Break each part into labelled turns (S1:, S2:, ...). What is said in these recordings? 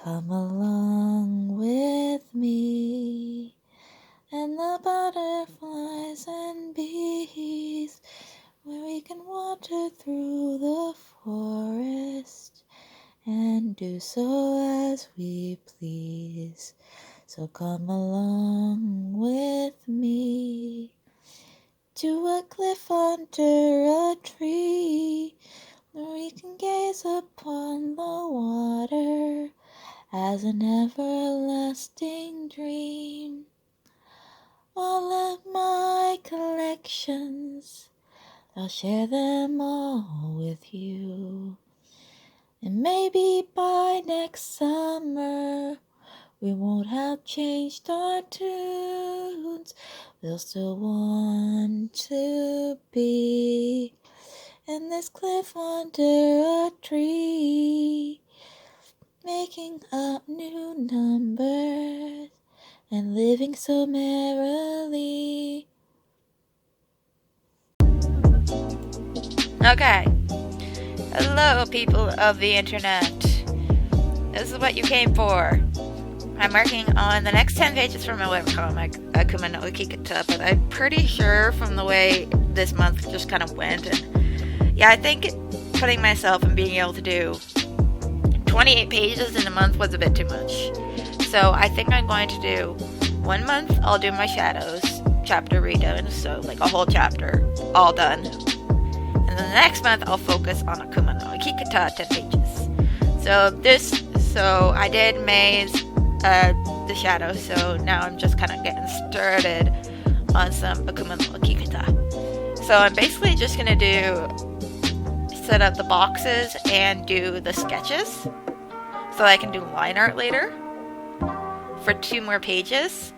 S1: Come along with me, and the butterflies and bees, where we can wander through the forest and do so as we please. So come along with me to a cliff under a tree, where we can gaze upon the water as an everlasting dream. All of my collections, I'll share them all with you. And maybe by next summer, we won't have changed our tunes. We'll still want to be in this cliff under a tree, making up new numbers and living so merrily.
S2: Okay. Hello, people of the internet. This is what you came for. I'm working on the next 10 pages for my webcomic, Akuma no Kikata, but I'm pretty sure from the way this month just kind of went, and yeah, I think putting myself and being able to do 28 pages in a month was a bit too much. So I think I'm going to do 1 month, I'll do my shadows chapter redone, so like a whole chapter, all done. And then the next month, I'll focus on Akuma no Kikata 10 pages. So I did May's the shadow, so now I'm just kind of getting started on some Akuma no Kikata. So I'm basically just going to set up the boxes and do the sketches, so I can do line art later for 2 more pages,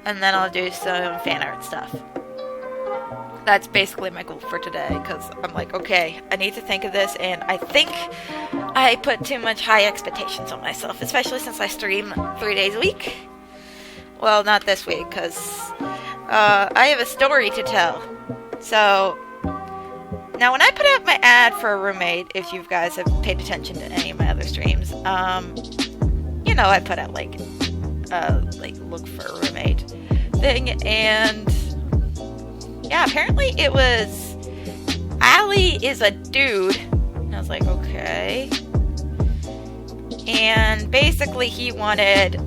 S2: and then I'll do some fan art stuff. That's basically my goal for today, because I'm like, okay, I need to think of this, and I think I put too much high expectations on myself, especially since I stream 3 days a week. Well, not this week, because I have a story to tell. So, now when I put out my ad for a roommate, if you guys have paid attention to any of my other streams, you know, I put out like look for a roommate thing, and yeah, apparently it was Ali is a dude. And I was like, okay. And basically he wasn't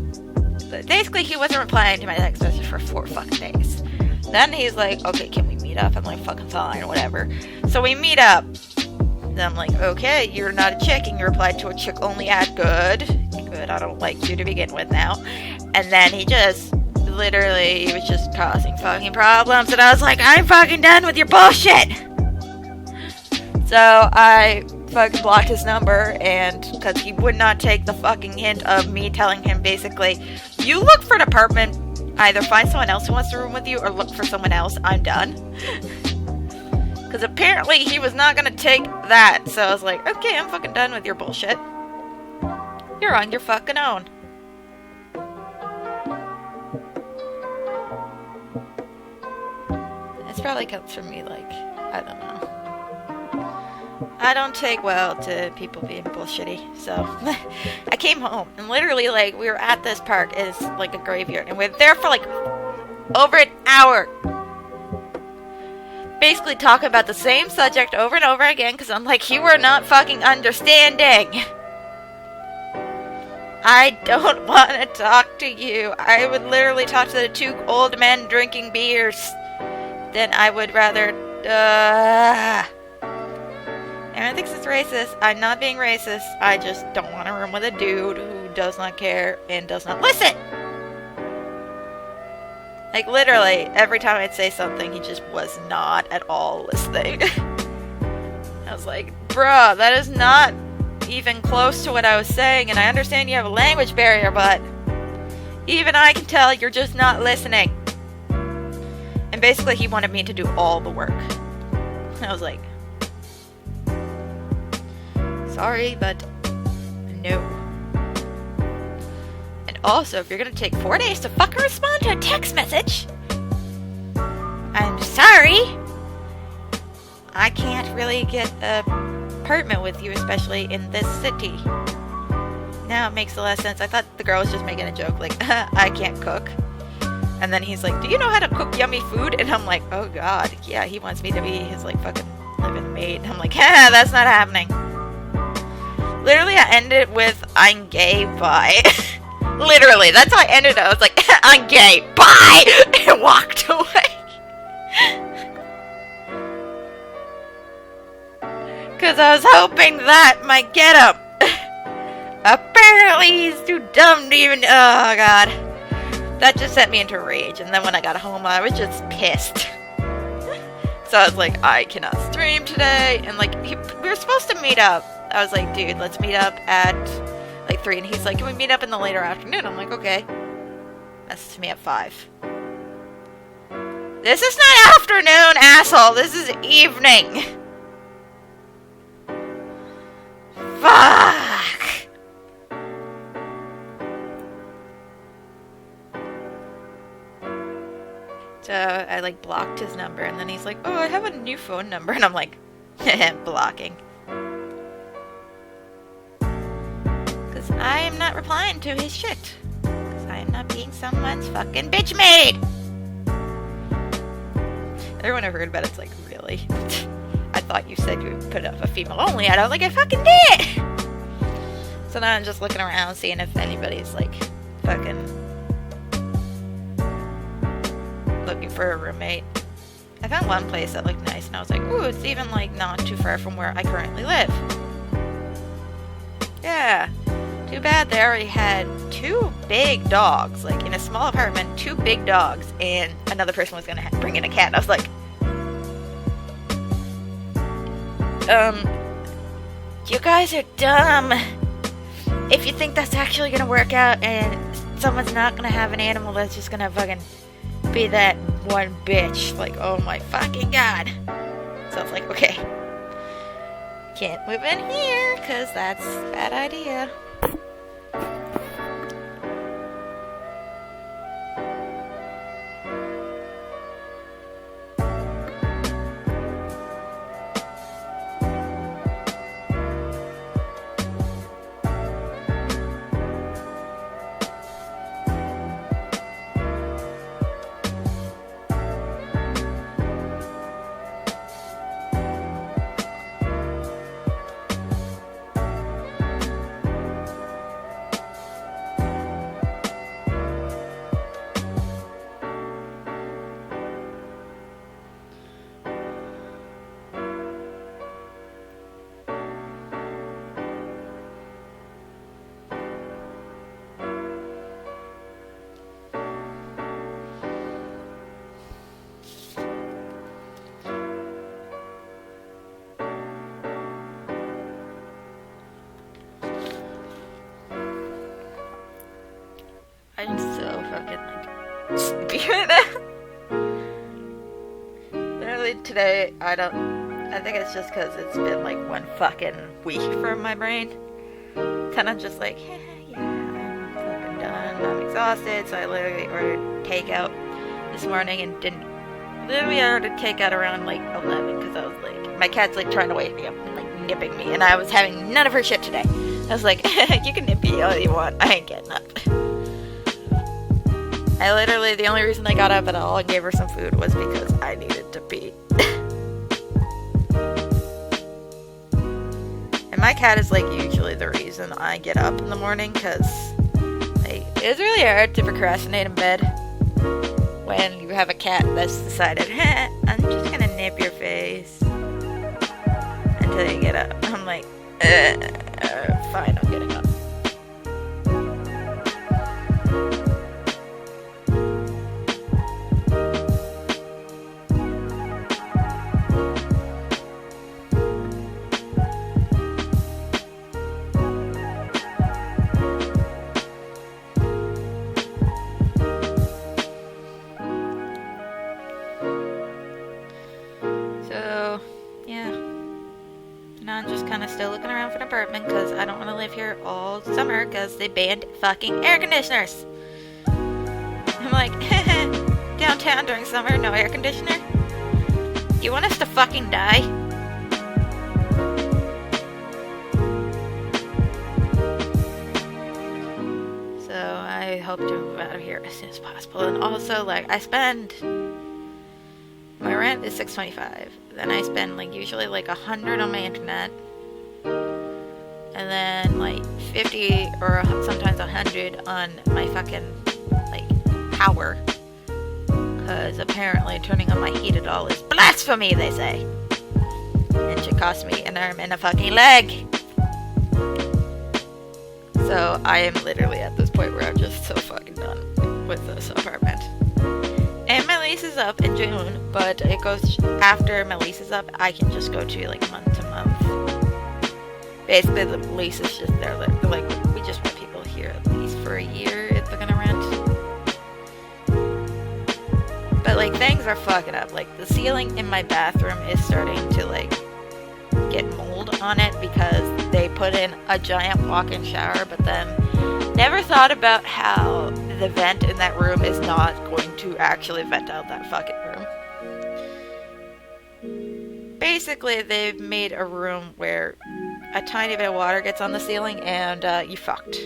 S2: replying to my text message for 4 fucking days. Then he's like, okay, can we meet up? I'm like, fucking fine, or whatever. So we meet up. Then I'm like, okay, you're not a chick, and you replied to a chick only ad. Good, I don't like you to begin with now. And then he was just causing fucking problems, and I was like, I'm fucking done with your bullshit. So I fucking blocked his number, and because he would not take the fucking hint of me telling him basically, you look for an apartment, either find someone else who wants to room with you or look for someone else, I'm done. Because apparently he was not gonna take that, so I was like, okay, I'm fucking done with your bullshit. You're on your fucking own. This probably comes from me, like, I don't know. I don't take well to people being bullshitty, so I came home, and literally, like, we were at this park, it's like a graveyard, and we were there for, like, over an hour. Basically talking about the same subject over and over again, because I'm like, you are not fucking understanding. I don't want to talk to you. I would literally talk to the 2 old men drinking beers. Then I would rather, Aaron thinks it's racist. I'm not being racist. I just don't want to room with a dude who does not care and does not listen. Like, literally, every time I'd say something, he just was not at all listening. I was like, bruh, that is not even close to what I was saying, and I understand you have a language barrier, but even I can tell you're just not listening. And basically he wanted me to do all the work. I was like, sorry, but no. And also, if you're gonna take 4 days to fucking respond to a text message, I'm sorry, I can't really get an apartment with you, especially in this city. now it makes a lot of sense. I thought the girl was just making a joke, like, I can't cook. And then he's like, do you know how to cook yummy food? And I'm like, oh god, yeah, he wants me to be his, like, fucking living maid. I'm like, that's not happening. Literally, I ended with, I'm gay, bye. Literally, that's how I ended it. I was like, I'm gay, bye! And walked away. Because I was hoping that might get him. Apparently, he's too dumb to even... Oh, God. That just sent me into a rage. And then when I got home, I was just pissed. So I was like, I cannot stream today. And, like, we were supposed to meet up. I was like, dude, let's meet up at, like, 3. And he's like, can we meet up in the later afternoon? I'm like, okay. Messaged me at 5. This is not afternoon, asshole. This is evening. Fuck. So I, like, blocked his number. And then he's like, oh, I have a new phone number. And I'm like, blocking. Because I am not replying to his shit. Because I am not being someone's fucking bitch maid. Everyone I heard about it's like, really? I thought you said you would put up a female only ad. I was like, I fucking did! So now I'm just looking around seeing if anybody's like fucking looking for a roommate. I found one place that looked nice and I was like, ooh, it's even like not too far from where I currently live. Yeah. Too bad they already had 2 big dogs, like in a small apartment, 2 big dogs, and another person was gonna bring in a cat. And I was like, you guys are dumb. If you think that's actually gonna work out and someone's not gonna have an animal that's just gonna fucking be that one bitch, like, oh my fucking god. So I was like, okay, can't move in here, cause that's a bad idea. I'm so fucking, like, sleepy right now. Literally today, I think it's just because it's been, like, one fucking week for my brain. Then I'm just like, yeah, I'm fucking done. I'm exhausted, so I literally ordered takeout this morning and I ordered takeout around, like, 11, because I was like, my cat's, like, trying to wake me up and, like, nipping me, and I was having none of her shit today. I was like, you can nip me all you want, I ain't getting up. The only reason I got up at all and gave her some food was because I needed to pee. And my cat is, like, usually the reason I get up in the morning, because, like, it's really hard to procrastinate in bed when you have a cat that's decided, I'm just gonna nip your face until you get up. I'm like, fine, I'm getting up. Still looking around for an apartment because I don't want to live here all summer because they banned fucking air conditioners. I'm like, downtown during summer, no air conditioner? You want us to fucking die? I hope to move out of here as soon as possible. And also, like, I spend, my rent is $625. Then I spend like usually like $100 on my internet, and then like 50 or sometimes 100 on my fucking like power. Because apparently turning on my heat at all is blasphemy, they say. And should cost me an arm and a fucking leg. So I am literally at this point where I'm just so fucking done with this apartment. And my lease is up in June, but it goes after my lease is up. I can just go to like month to month. Basically, the lease is just there. Like we just want people here at least for a year if they're gonna rent. But like things are fucking up. Like the ceiling in my bathroom is starting to like get mold on it because they put in a giant walk-in shower, but then never thought about how the vent in that room is not going to actually vent out that fucking room. Basically, they've made a room where a tiny bit of water gets on the ceiling and you fucked.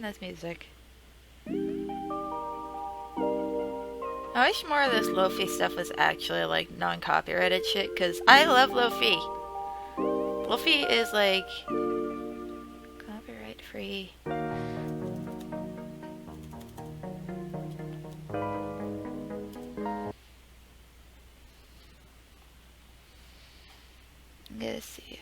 S2: this music. I wish more of this Lo-fi stuff was actually like non-copyrighted shit, because I love Lo-fi. Lo-fi is like copyright free. I'm gonna see if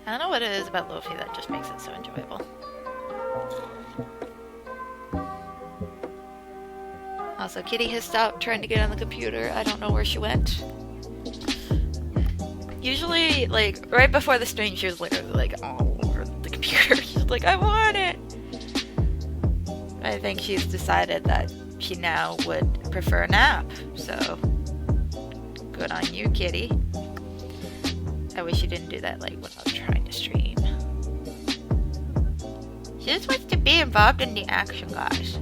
S2: I don't know what it is about Lo-fi that just makes it so enjoyable. Also, Kitty has stopped trying to get on the computer. I don't know where she went. Usually, like, right before the stream, she was literally, like, all over the computer. She's like, I want it! I think she's decided that she now would prefer a nap. So, good on you, Kitty. I wish you didn't do that, like, when I was trying to stream. She just wants to be involved in the action, guys.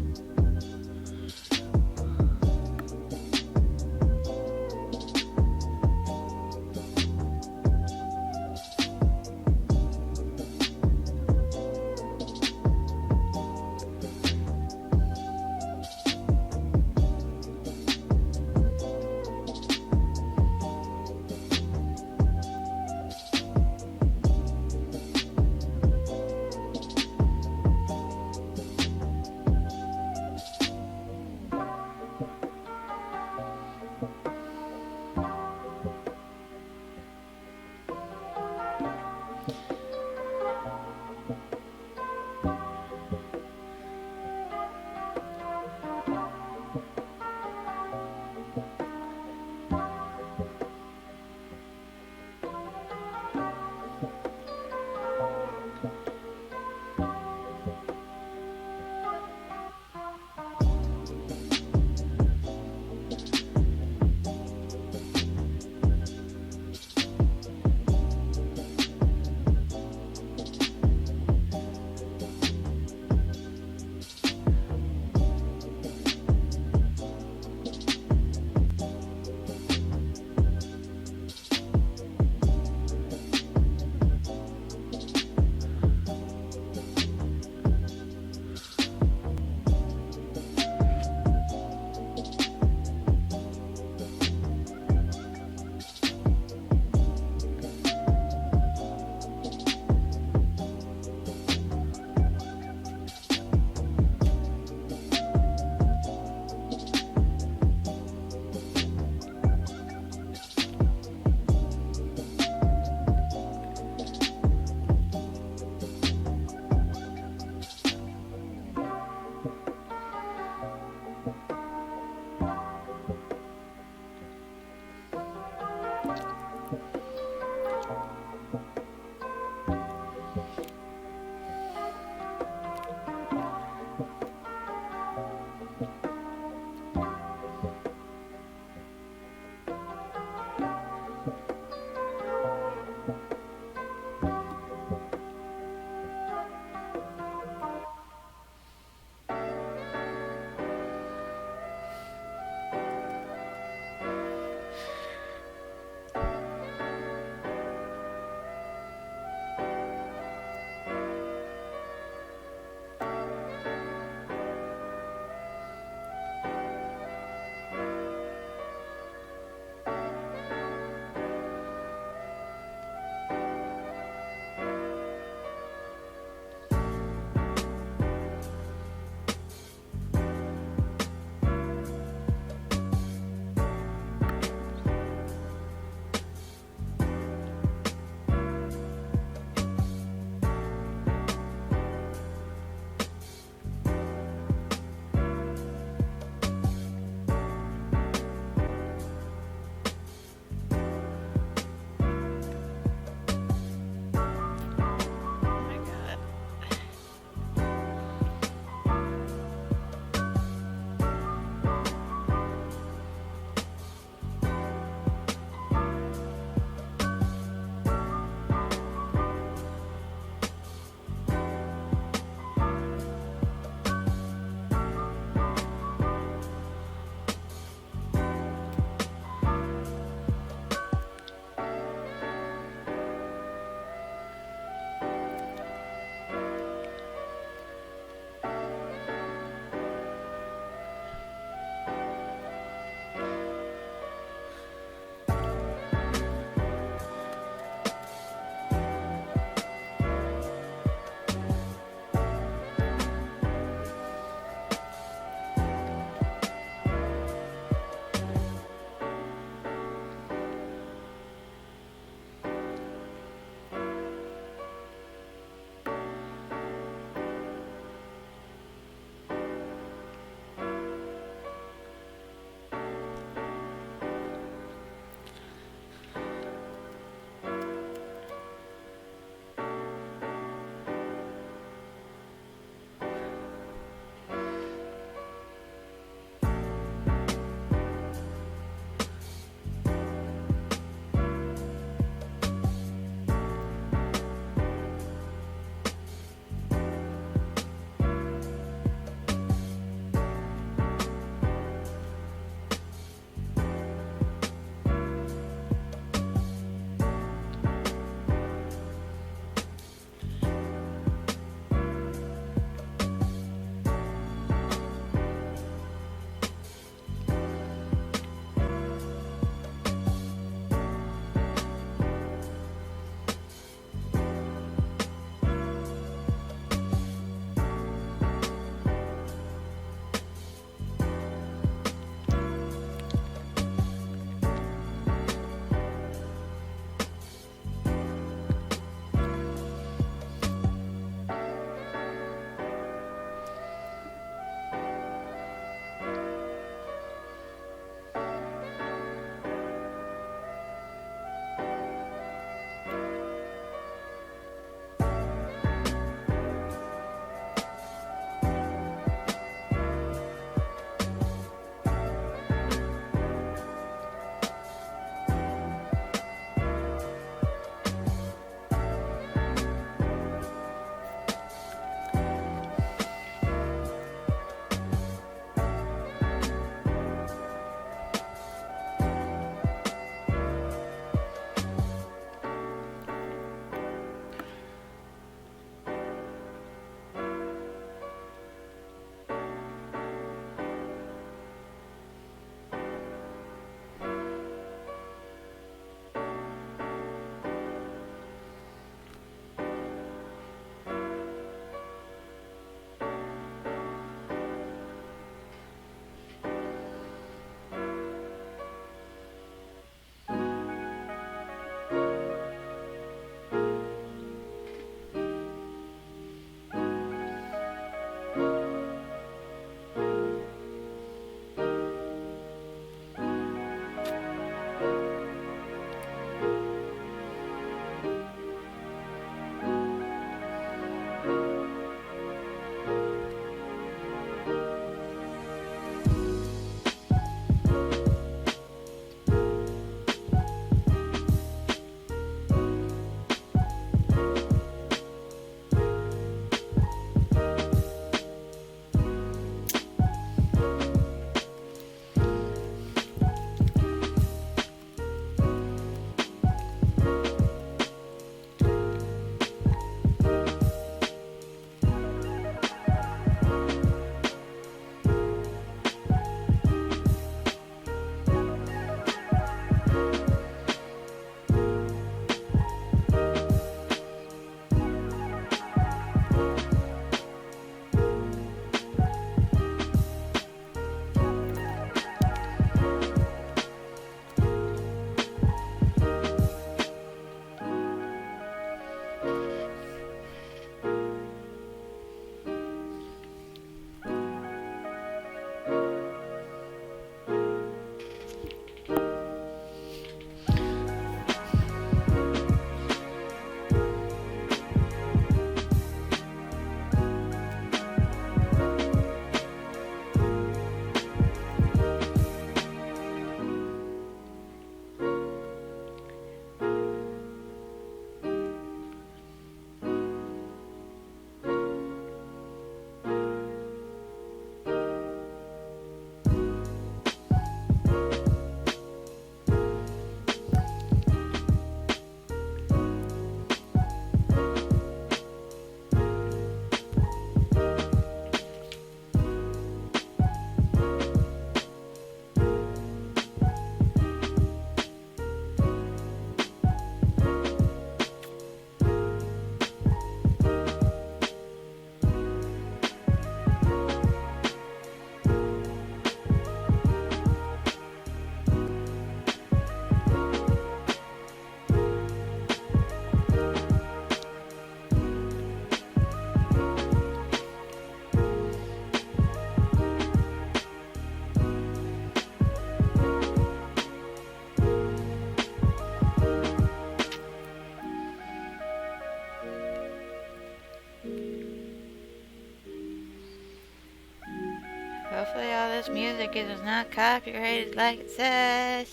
S2: Hopefully all this music is not copyrighted like it says.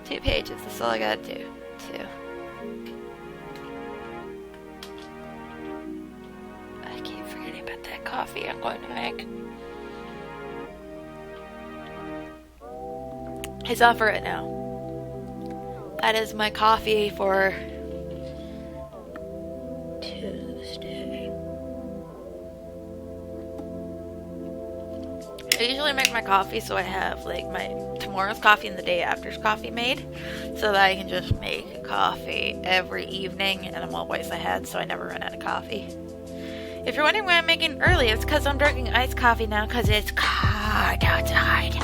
S2: Two pages, that's all I gotta do. Two. I keep forgetting about that coffee I'm going to make. It's off for it now. That is my coffee for Tuesday. I usually make my coffee so I have like my tomorrow's coffee and the day after's coffee made, so that I can just make coffee every evening and I'm always ahead, so I never run out of coffee. If you're wondering why I'm making early, it's because I'm drinking iced coffee now because it's cold outside.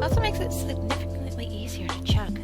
S2: Also makes it significantly easier to chug.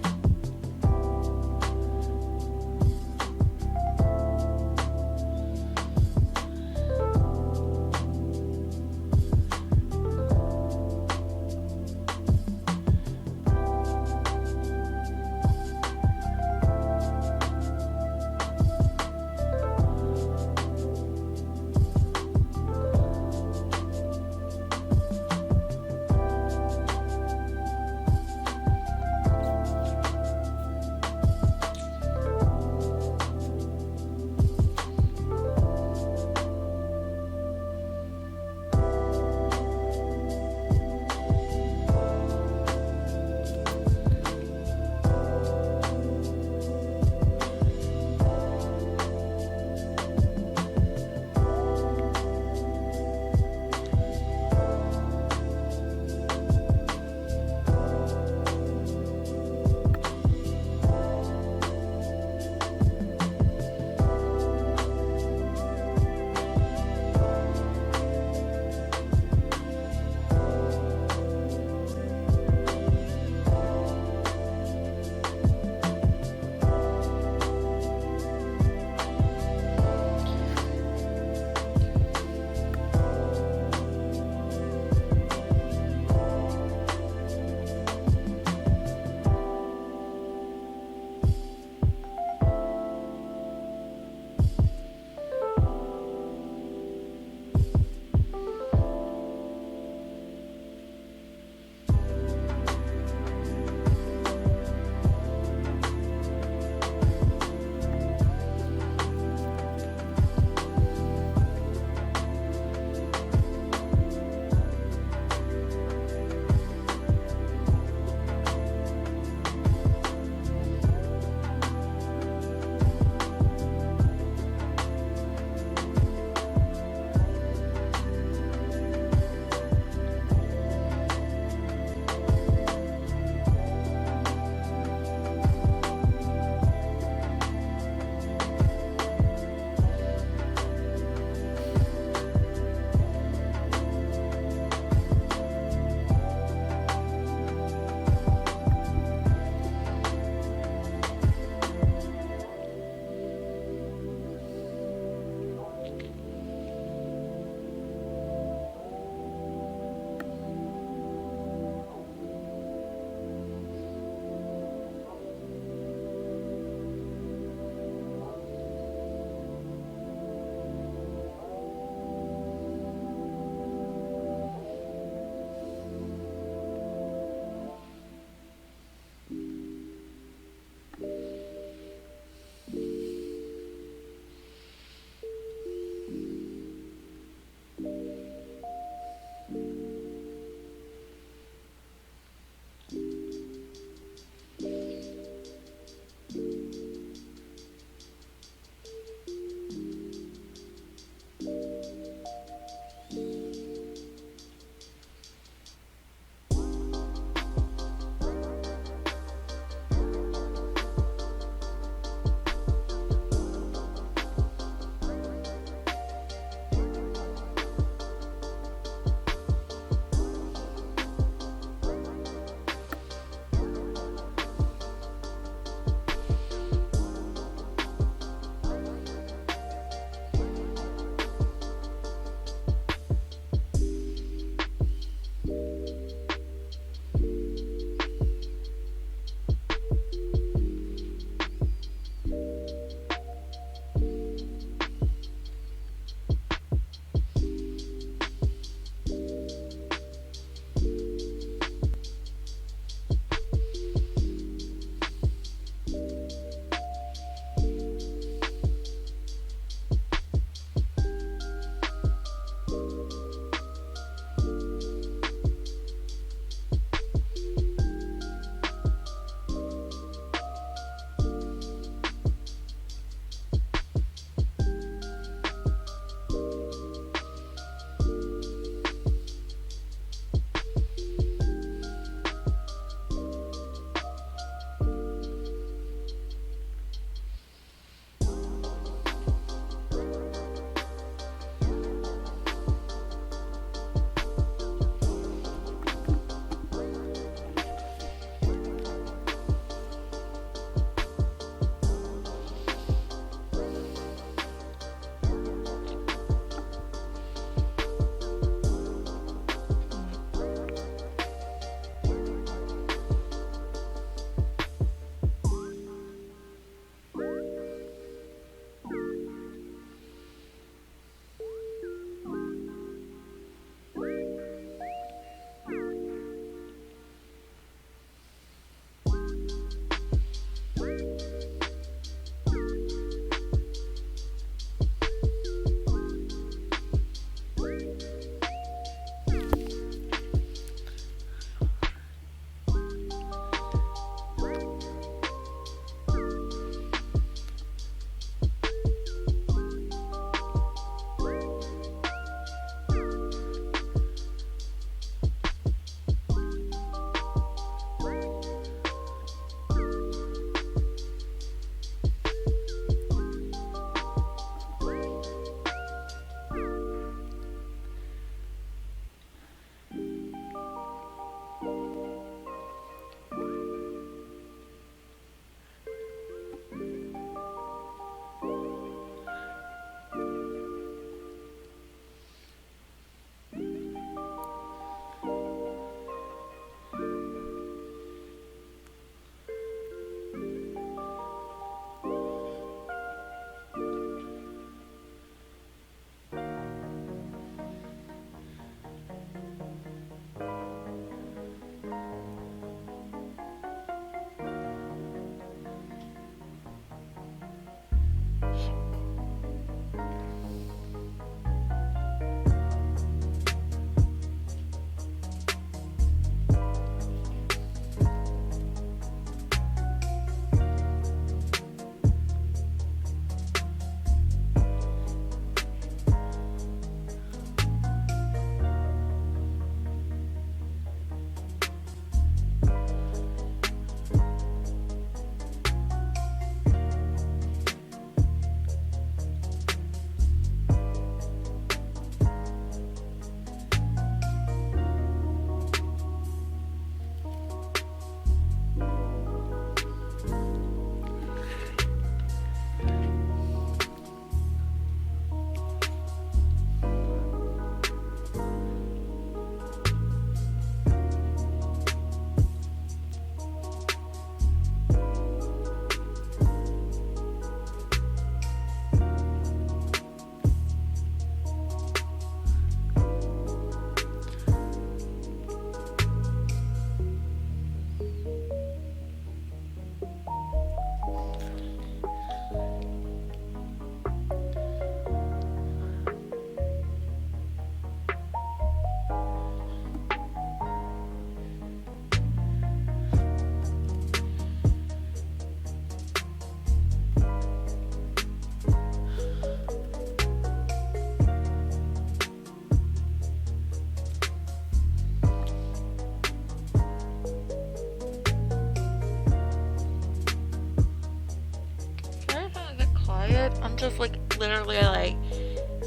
S2: it. I'm just like literally like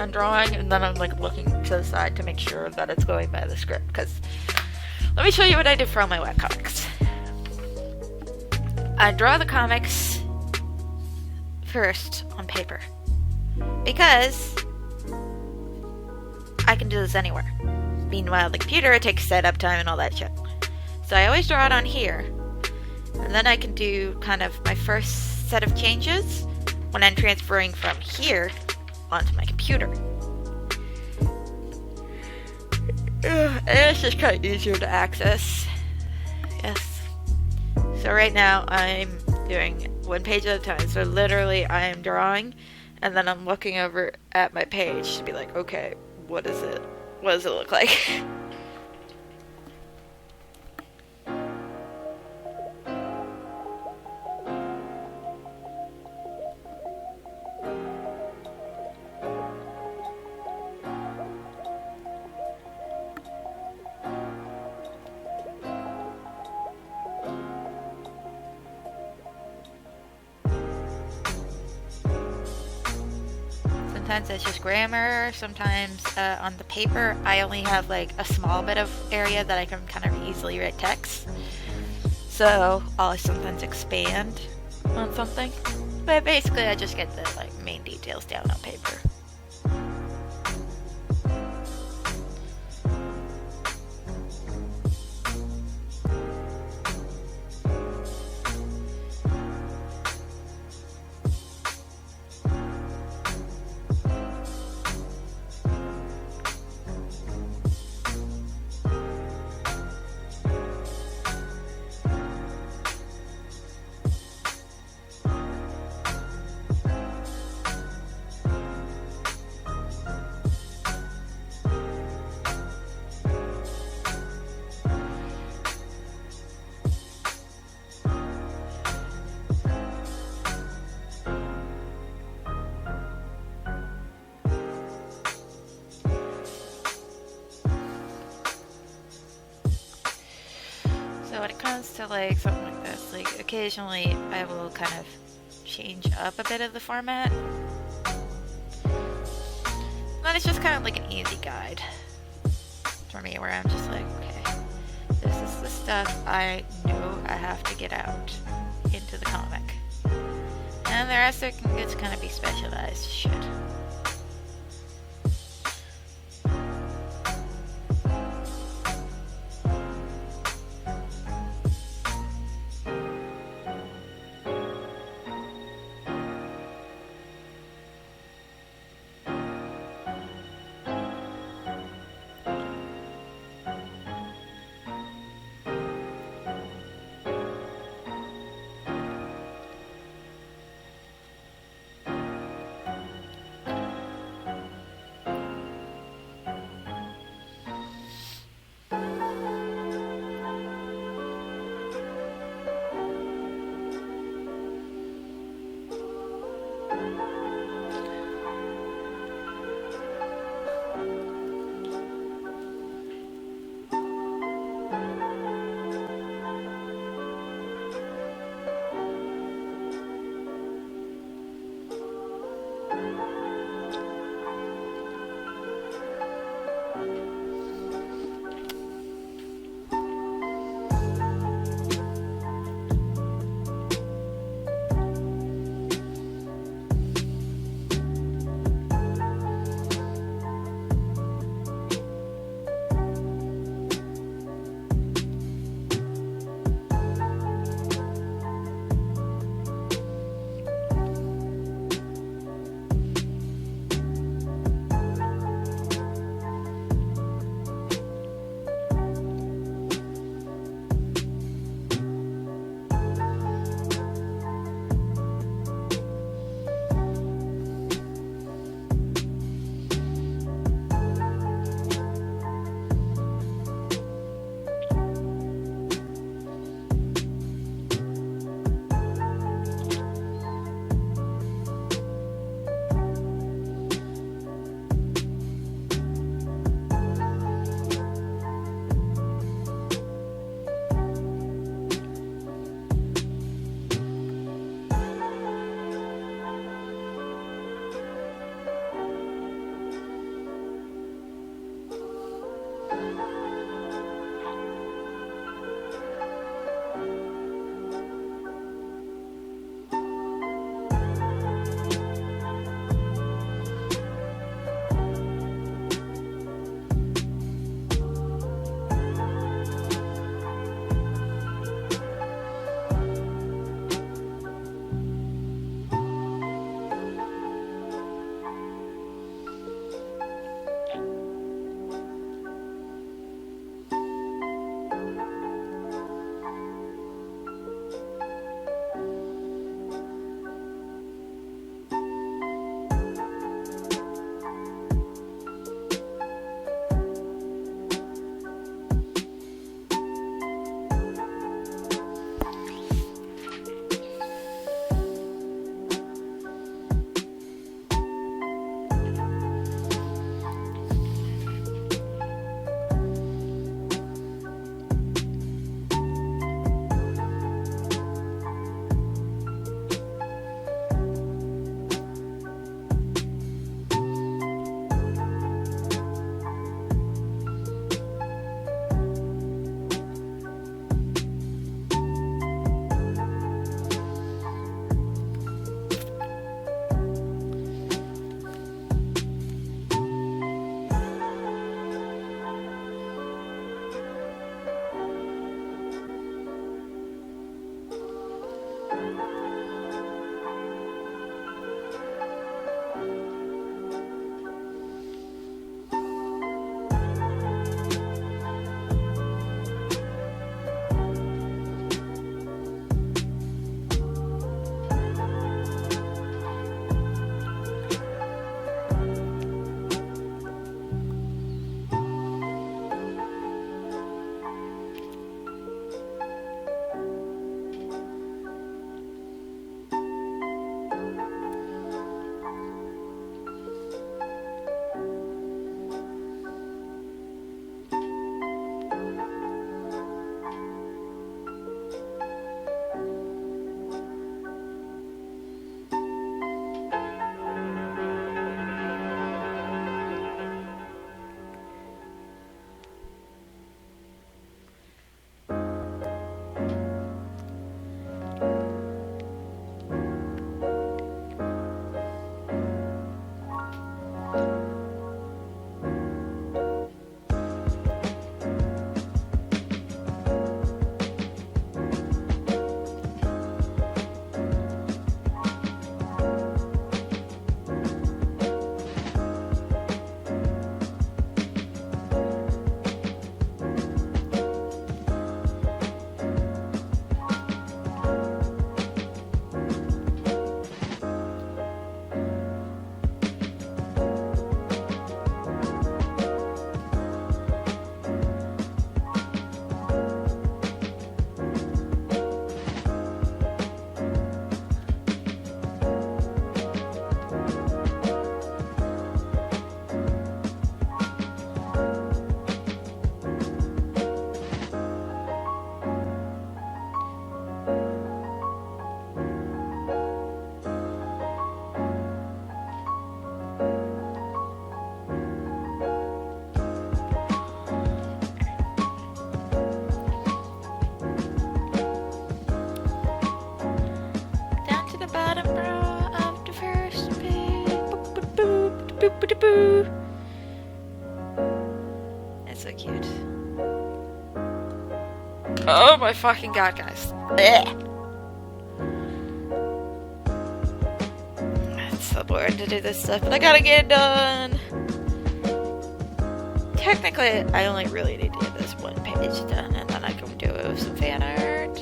S2: I'm drawing and then I'm like looking to the side to make sure that it's going by the script. Because let me show you what I did for all my webcomics. I draw the comics first on paper because I can do this anywhere. Meanwhile, the computer, it takes setup time and all that shit. So I always draw it on here, and then I can do kind of my first set of changes when I'm transferring from here onto my computer. And it's just kind of easier to access. Yes. So right now I'm doing one page at a time. So literally I am drawing, and then I'm looking over at my page to be like, okay, what is it? What does it look like? Sometimes it's just grammar. Sometimes on the paper, I only have like a small bit of area that I can kind of easily write text. So I'll sometimes expand on something. But basically, I just get the like main details down on paper. So when it comes to like something like this, like occasionally I will kind of change up a bit of the format. Then it's just kind of like an easy guide for me where I'm just like, okay, this is the stuff I know I have to get out into the comic. And the rest of it can just kind of be specialized shit. Boo. That's so cute. Oh my fucking god, guys. Ugh. It's so boring to do this stuff, but I gotta get it done. Technically, I only really need to get this one page done, and then I can do some fan art.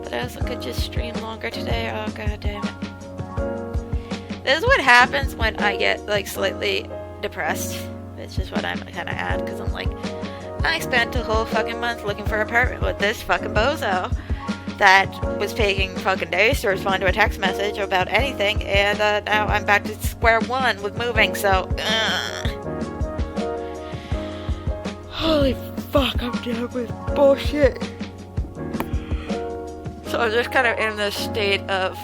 S2: But I also could just stream longer today. Oh god damn it. This is what happens when I get like slightly depressed. It's just what I'm kind of at, because I'm like, I spent a whole fucking month looking for an apartment with this fucking bozo that was taking fucking days to respond to a text message about anything, and now I'm back to square one with moving, so holy fuck, I'm done with bullshit. So I'm just kind of in this state of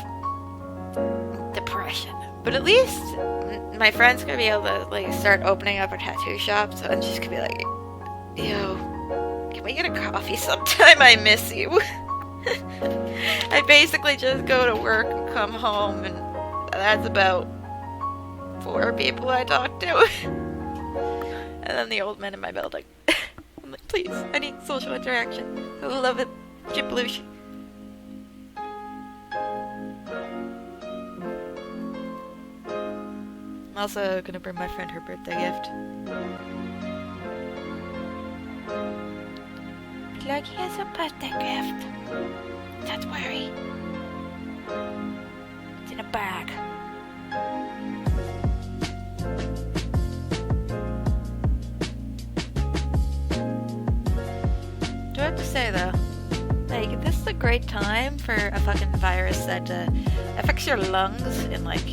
S2: depression. But at least my friend's gonna be able to like start opening up a tattoo shop, so I'm just gonna be like, yo, can we get a coffee sometime? I miss you. I basically just go to work and come home, and that's about 4 people I talk to. And then the old man in my building. I'm like, please, I need social interaction. I love it. Jiploosh. I'm also gonna bring my friend her birthday gift. Like, here's a birthday gift. Don't worry. It's in a bag. Do I have to say though, like, this is a great time for a fucking virus that affects your lungs and like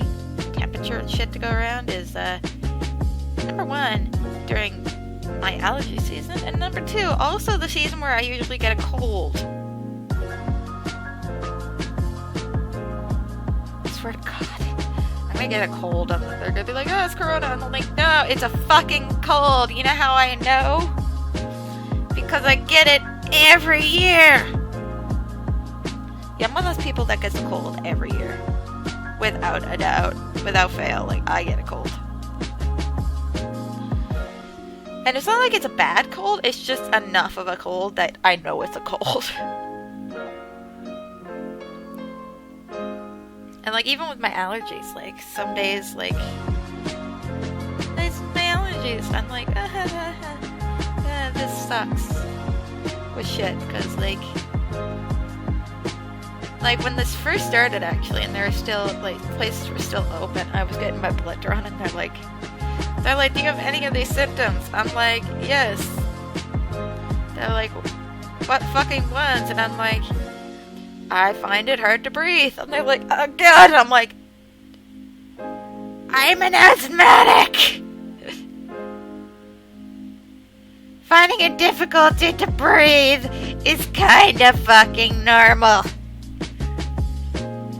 S2: temperature and shit to go around is number one, during my allergy season, and number 2, also the season where I usually get a cold. I swear to God, I'm gonna get a cold, and they're gonna be like, oh, it's corona, and I'm like, no, it's a fucking cold. You know how I know? Because I get it every year. Yeah, I'm one of those people that gets a cold every year. Without a doubt. Without fail. Like, I get a cold. And it's not like it's a bad cold, it's just enough of a cold that I know it's a cold. And like, even with my allergies, like, some days, like, it's my allergies. I'm like, this sucks. With shit, because like when this first started, actually, and there were still, like, places were still open, I was getting my blood drawn, and they're like, do you have any of these symptoms? I'm like, yes. They're like, what fucking ones? And I'm like, I find it hard to breathe. And they're like, oh god. I'm like, I'm an asthmatic. Finding it difficulty to breathe is kind of fucking normal.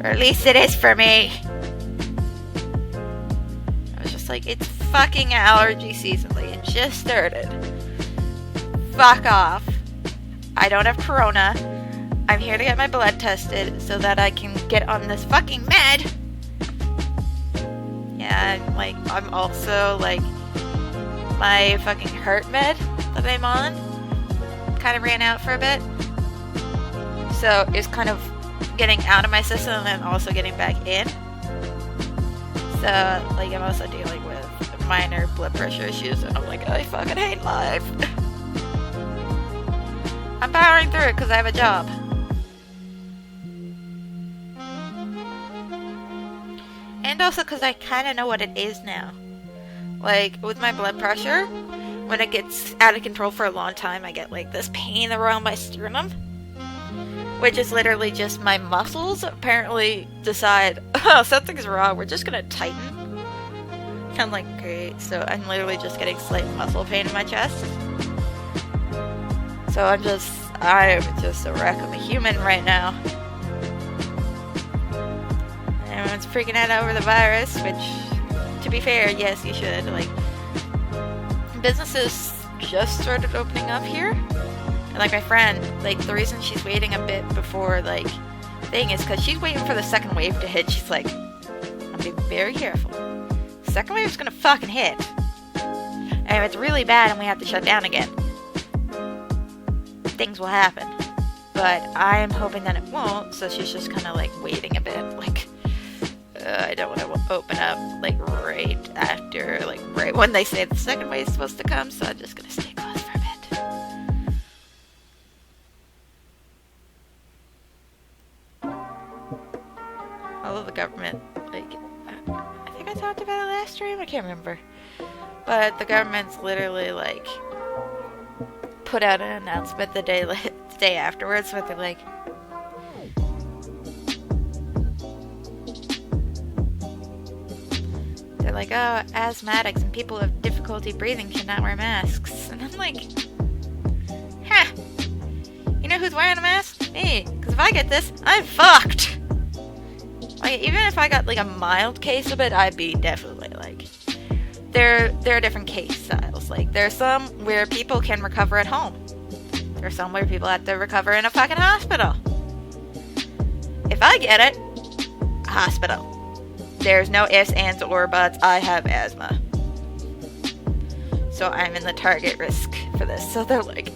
S2: Or at least it is for me. I was just like, it's fucking allergy season. Like, it just started. Fuck off. I don't have corona. I'm here to get my blood tested so that I can get on this fucking med. Yeah, I'm also, like, my fucking heart med that I'm on kind of ran out for a bit. So it's kind of getting out of my system and then also getting back in. So, like, I'm also dealing with minor blood pressure issues, and I'm like, I fucking hate life. I'm powering through it because I have a job. And also because I kind of know what it is now. Like, with my blood pressure, when it gets out of control for a long time, I get, like, this pain around my sternum. Which is literally just my muscles apparently decide, oh, something's wrong, we're just gonna tighten. I'm like, great. So I'm literally just getting slight muscle pain in my chest. So I'm just a wreck of a human right now. Everyone's freaking out over the virus, which, to be fair, yes, you should. Like, businesses just started opening up here. And, like, my friend, like, the reason she's waiting a bit before, like, thing is because she's waiting for the second wave to hit. She's like, I'm being very careful. Second wave's gonna fucking hit. And if it's really bad and we have to shut down again, things will happen. But I'm hoping that it won't, so she's just kind of like waiting a bit. Like, I don't want to open up like right after, like right when they say the second wave is supposed to come, so I'm just gonna stay closed for a bit. Although the government, like, I think I talked about it last stream, I can't remember. But the government's literally like put out an announcement the day afterwards where they're like, oh, asthmatics and people with difficulty breathing should not wear masks. And I'm like, huh, you know who's wearing a mask? Me. Because if I get this, I'm fucked. Like, even if I got like a mild case of it, I'd be definitely like, there are different case styles. Like, there's some where people can recover at home. There's some where people have to recover in a fucking hospital. If I get it, hospital. There's no ifs, ands, or buts. I have asthma. So I'm in the target risk for this. So they're like,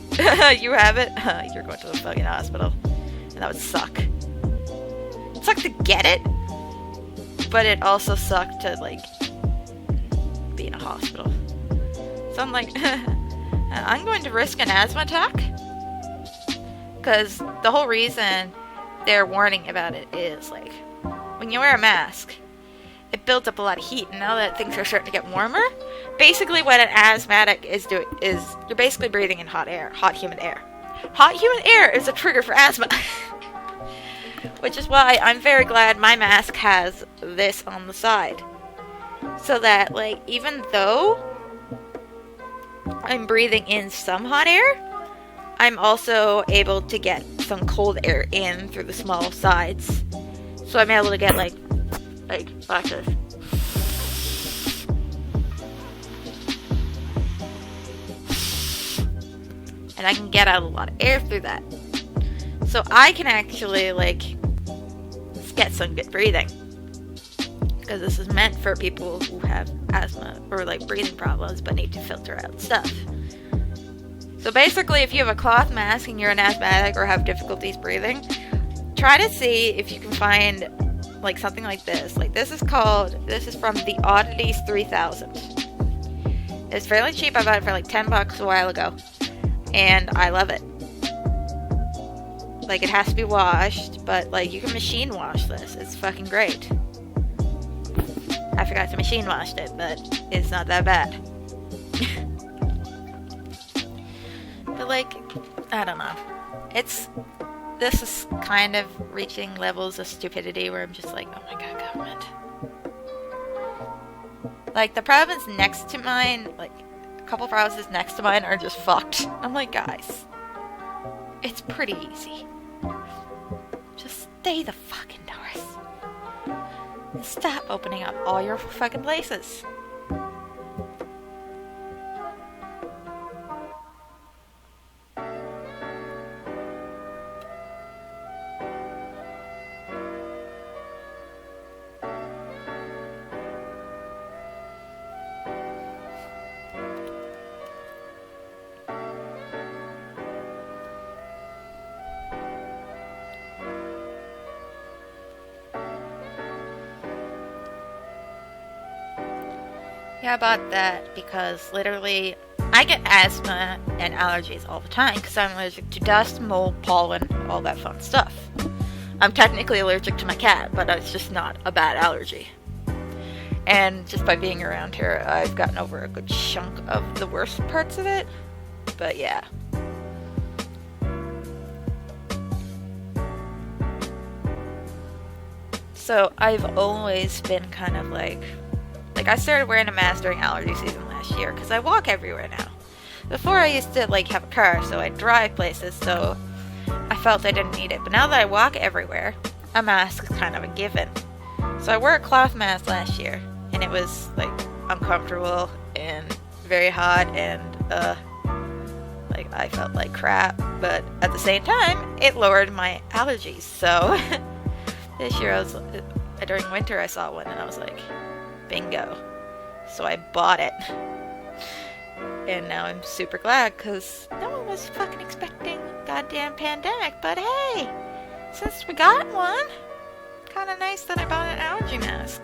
S2: you have it? You're going to the fucking hospital. And that would suck. It sucked to get it, but it also sucked to, like, be in a hospital. So I'm like, I'm going to risk an asthma attack? Because the whole reason they're warning about it is, like, when you wear a mask, it builds up a lot of heat, and now that things are starting to get warmer, basically what an asthmatic is doing is you're basically breathing in hot air, hot humid air. Hot humid air is a trigger for asthma. Which is why I'm very glad my mask has this on the side. So that, like, even though I'm breathing in some hot air, I'm also able to get some cold air in through the small sides. So I'm able to get, like, watch this. And I can get out a lot of air through that. So I can actually, like, get some good breathing. Because this is meant for people who have asthma or, like, breathing problems but need to filter out stuff. So basically, if you have a cloth mask and you're an asthmatic or have difficulties breathing, try to see if you can find, like, something like this. Like, this is from the Oddities 3000. It's fairly cheap. I bought it for like $10 a while ago. And I love it. Like, it has to be washed, but, like, you can machine wash this. It's fucking great. I forgot to machine wash it, but it's not that bad. But, like, I don't know. This is kind of reaching levels of stupidity where I'm just like, oh my god, government. Like, the province next to mine, like, a couple provinces next to mine are just fucked. I'm like, guys, it's pretty easy. Just stay the fuck indoors. And stop opening up all your fucking places. Yeah, I bought that because literally I get asthma and allergies all the time because I'm allergic to dust, mold, pollen, all that fun stuff. I'm technically allergic to my cat, but it's just not a bad allergy. And just by being around here, I've gotten over a good chunk of the worst parts of it. But yeah. So I've always been kind of like I started wearing a mask during allergy season last year because I walk everywhere now. Before I used to, like, have a car, so I drive places, so I felt I didn't need it. But now that I walk everywhere, a mask is kind of a given. So I wore a cloth mask last year, and it was, like, uncomfortable and very hot, and, I felt like crap. But at the same time, it lowered my allergies, so This year, during winter, I saw one and I was like, bingo. So I bought it. And now I'm super glad because no one was fucking expecting a goddamn pandemic. But hey, since we got one, kind of nice that I bought an allergy mask.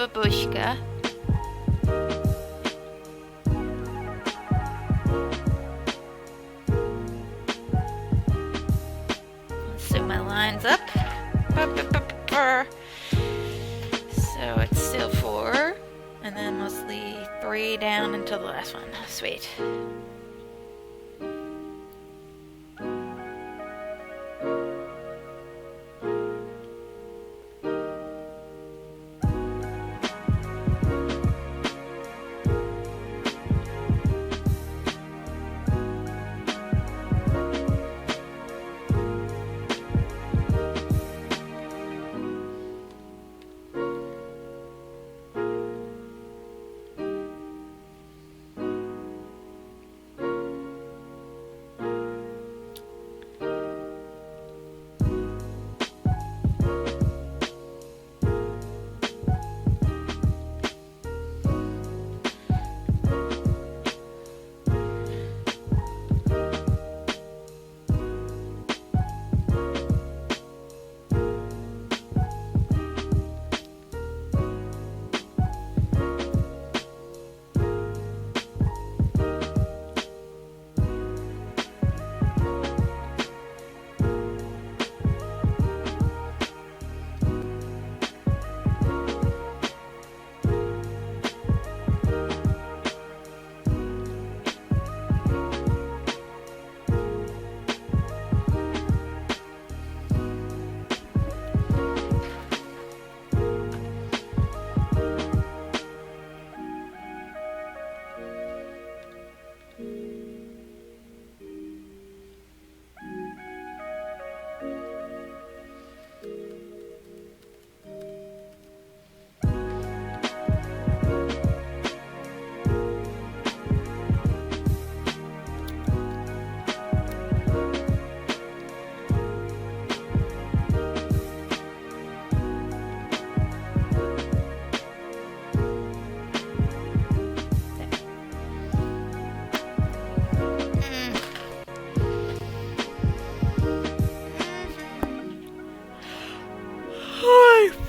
S2: Babushka. So my line's up. So it's still 4, and then mostly 3 down until the last one. Sweet.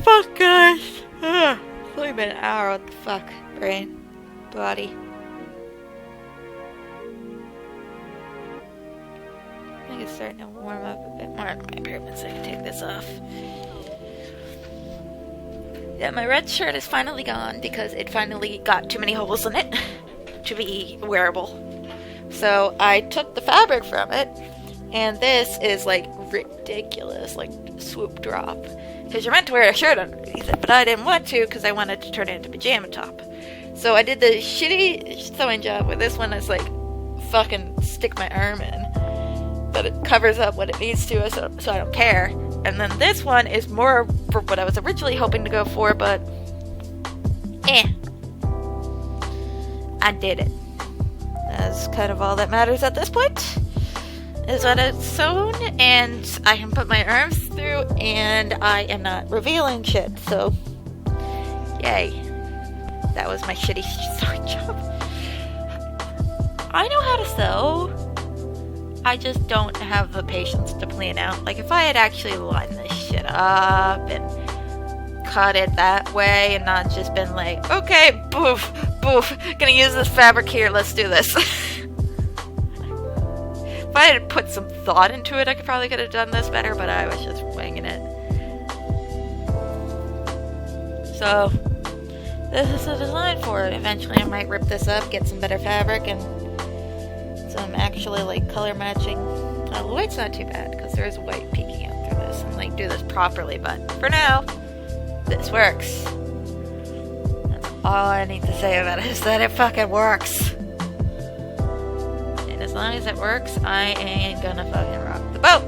S2: Fuck, guys. It's only been an hour. What the fuck? Brain. Body. I think it's starting to warm up a bit more in my apartment, so I can take this off. Yeah, my red shirt is finally gone because it finally got too many holes in it to be wearable. So I took the fabric from it, and this is like ridiculous, like swoop drop. Because you're meant to wear a shirt underneath it, but I didn't want to because I wanted to turn it into pajama top. So I did the shitty sewing job where this one is like fucking stick my arm in, but it covers up what it needs to, so I don't care. And then this one is more for what I was originally hoping to go for, but I did it. That's kind of all that matters at this point, is that it's sewn and I can put my arms through and I am not revealing shit, so yay. That was my shitty sewing job. I know how to sew, I just don't have the patience to plan out. Like, if I had actually lined this shit up and cut it that way and not just been like, okay, boof, boof, gonna use this fabric here, let's do this. If I had put some thought into it, I probably could have done this better, but I was just winging it. So, this is the design for it. Eventually I might rip this up, get some better fabric, and some actually like color matching. The white's not too bad because there is white peeking out through this, and like do this properly, but for now this works. That's all I need to say about it, is that it fucking works. And as long as it works, I ain't gonna fucking rock the boat.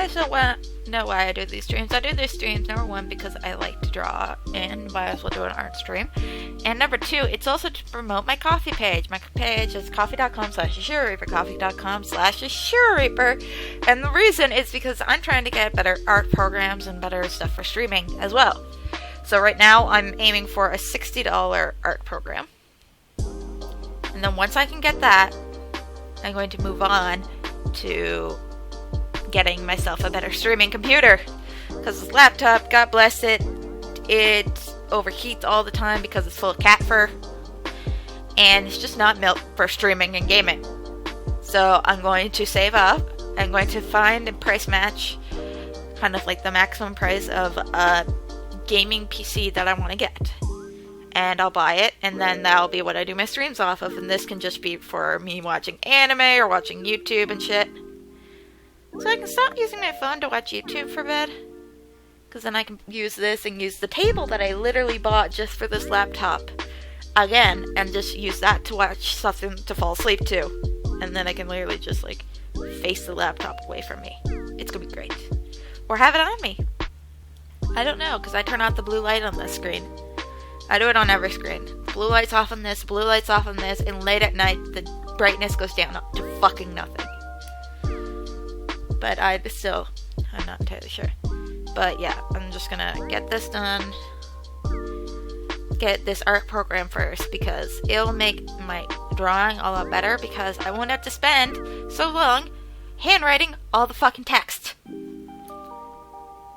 S2: guys don't know why I do these streams, I do these streams, number one, because I like to draw, and might as well do an art stream. And number two, it's also to promote my Kofi page. My page is coffee.com/Yashiroreaper, coffee.com/Yashiroreaper. And the reason is because I'm trying to get better art programs and better stuff for streaming as well. So right now, I'm aiming for a $60 art program. And then once I can get that, I'm going to move on to getting myself a better streaming computer. Because this laptop, God bless it, it overheats all the time because it's full of cat fur. And it's just not built for streaming and gaming. So I'm going to save up. I'm going to find and price match kind of like the maximum price of a gaming PC that I want to get. And I'll buy it, and then that'll be what I do my streams off of, and this can just be for me watching anime or watching YouTube and shit. So I can stop using my phone to watch YouTube for bed, because then I can use this and use the table that I literally bought just for this laptop again, and just use that to watch something to fall asleep to. And then I can literally just, like, face the laptop away from me. It's gonna be great. Or have it on me. I don't know, because I turn off the blue light on this screen. I do it on every screen. Blue light's off on this, blue light's off on this, and late at night, the brightness goes down to fucking nothing. But I'm not entirely sure. But yeah, I'm just gonna get this done. Get this art program first, because it'll make my drawing a lot better, because I won't have to spend so long handwriting all the fucking text.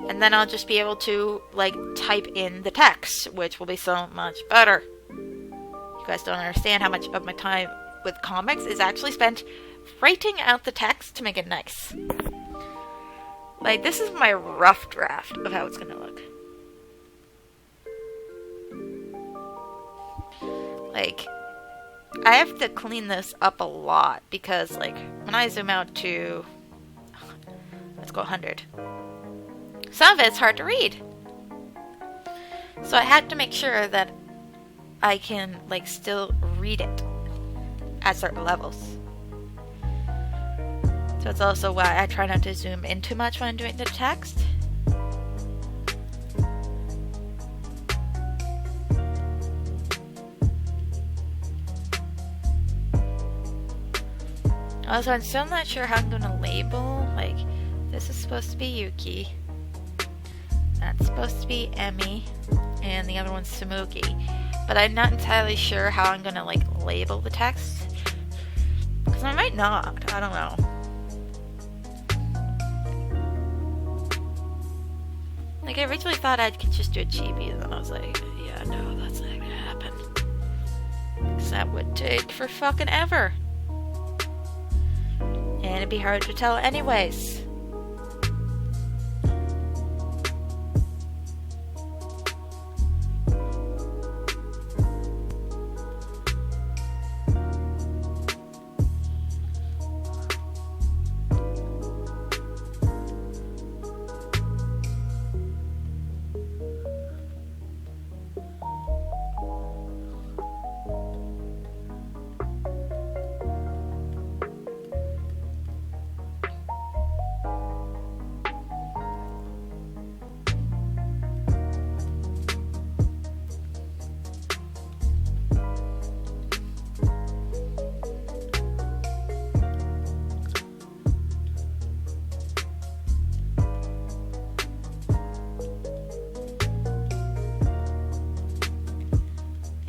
S2: And then I'll just be able to, like, type in the text, which will be so much better. You guys don't understand how much of my time with comics is actually spent writing out the text to make it nice. Like, this is my rough draft of how it's gonna look. Like, I have to clean this up a lot, because, like, when I zoom out to, let's go 100. Some of it's hard to read. So I had to make sure that I can, like, still read it at certain levels. So it's also why I try not to zoom in too much when I'm doing the text. Also, I'm still not sure how I'm going to label. Like, this is supposed to be Yuki. That's supposed to be Emmy, and the other one's Samuki. But I'm not entirely sure how I'm gonna, like, label the text. Because I might not. I don't know. Like, I originally thought I could just do a chibi, and then I was like, yeah, no, that's not gonna happen. Because that would take for fucking ever. And it'd be hard to tell anyways.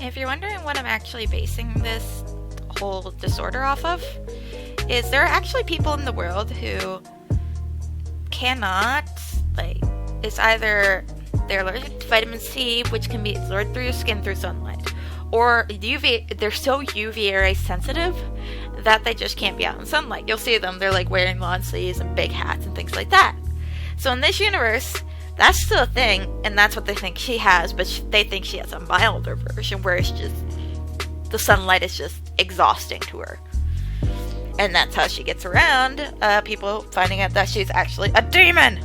S2: If you're wondering what I'm actually basing this whole disorder off of, is there are actually people in the world who cannot, like, it's either they're allergic to vitamin C, which can be absorbed through your skin through sunlight, or they're so UV ray sensitive that they just can't be out in sunlight. You'll see them, they're like wearing long sleeves and big hats and things like that. So in this universe, that's still a thing, and that's what they think she has, but they think she has a milder version where it's just, the sunlight is just exhausting to her. And that's how she gets around people finding out that she's actually a demon!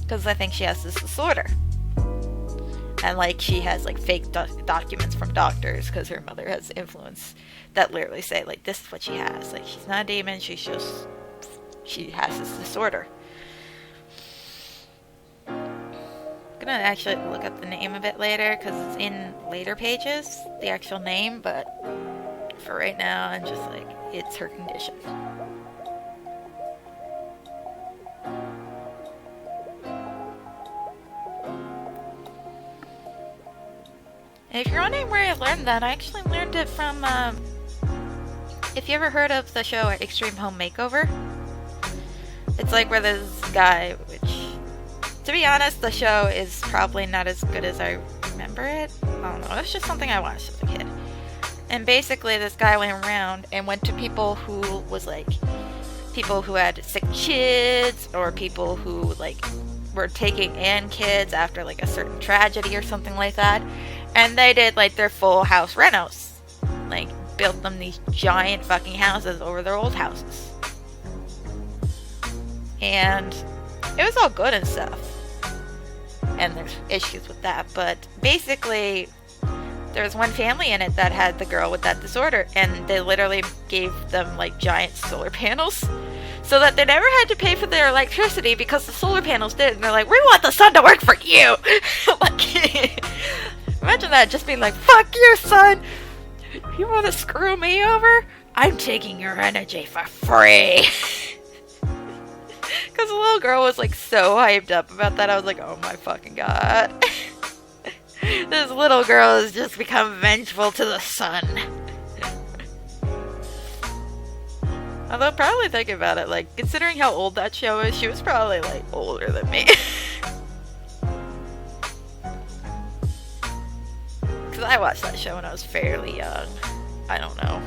S2: Because I think she has this disorder. And, like, she has, like, fake documents from doctors because her mother has influence that literally say, like, this is what she has. Like, she's not a demon, she has this disorder. gonna actually look up the name a bit later because it's in later pages, the actual name, but for right now, I'm just like, it's her condition. And if you're wondering where I learned that, I actually learned it from, if you ever heard of the show Extreme Home Makeover, it's like where this guy, which, to be honest, the show is probably not as good as I remember it. I don't know, it was just something I watched as a kid. And basically this guy went around and went to people who was like, people who had sick kids, or people who like were taking in kids after like a certain tragedy or something like that. And they did like their full house renos. Like built them these giant fucking houses over their old houses. And it was all good and stuff. And there's issues with that, but basically there was one family in it that had the girl with that disorder, and they literally gave them like giant solar panels so that they never had to pay for their electricity because the solar panels did. And they're like, we want the sun to work for you. Like, imagine that, just being like, fuck you, sun. You want to screw me over? I'm taking your energy for free. Because the little girl was like so hyped up about that. I was like, oh my fucking god. This little girl has just become vengeful to the sun. Although, probably thinking about it, like, considering how old that show is, she was probably, like, older than me. Because I watched that show when I was fairly young. I don't know.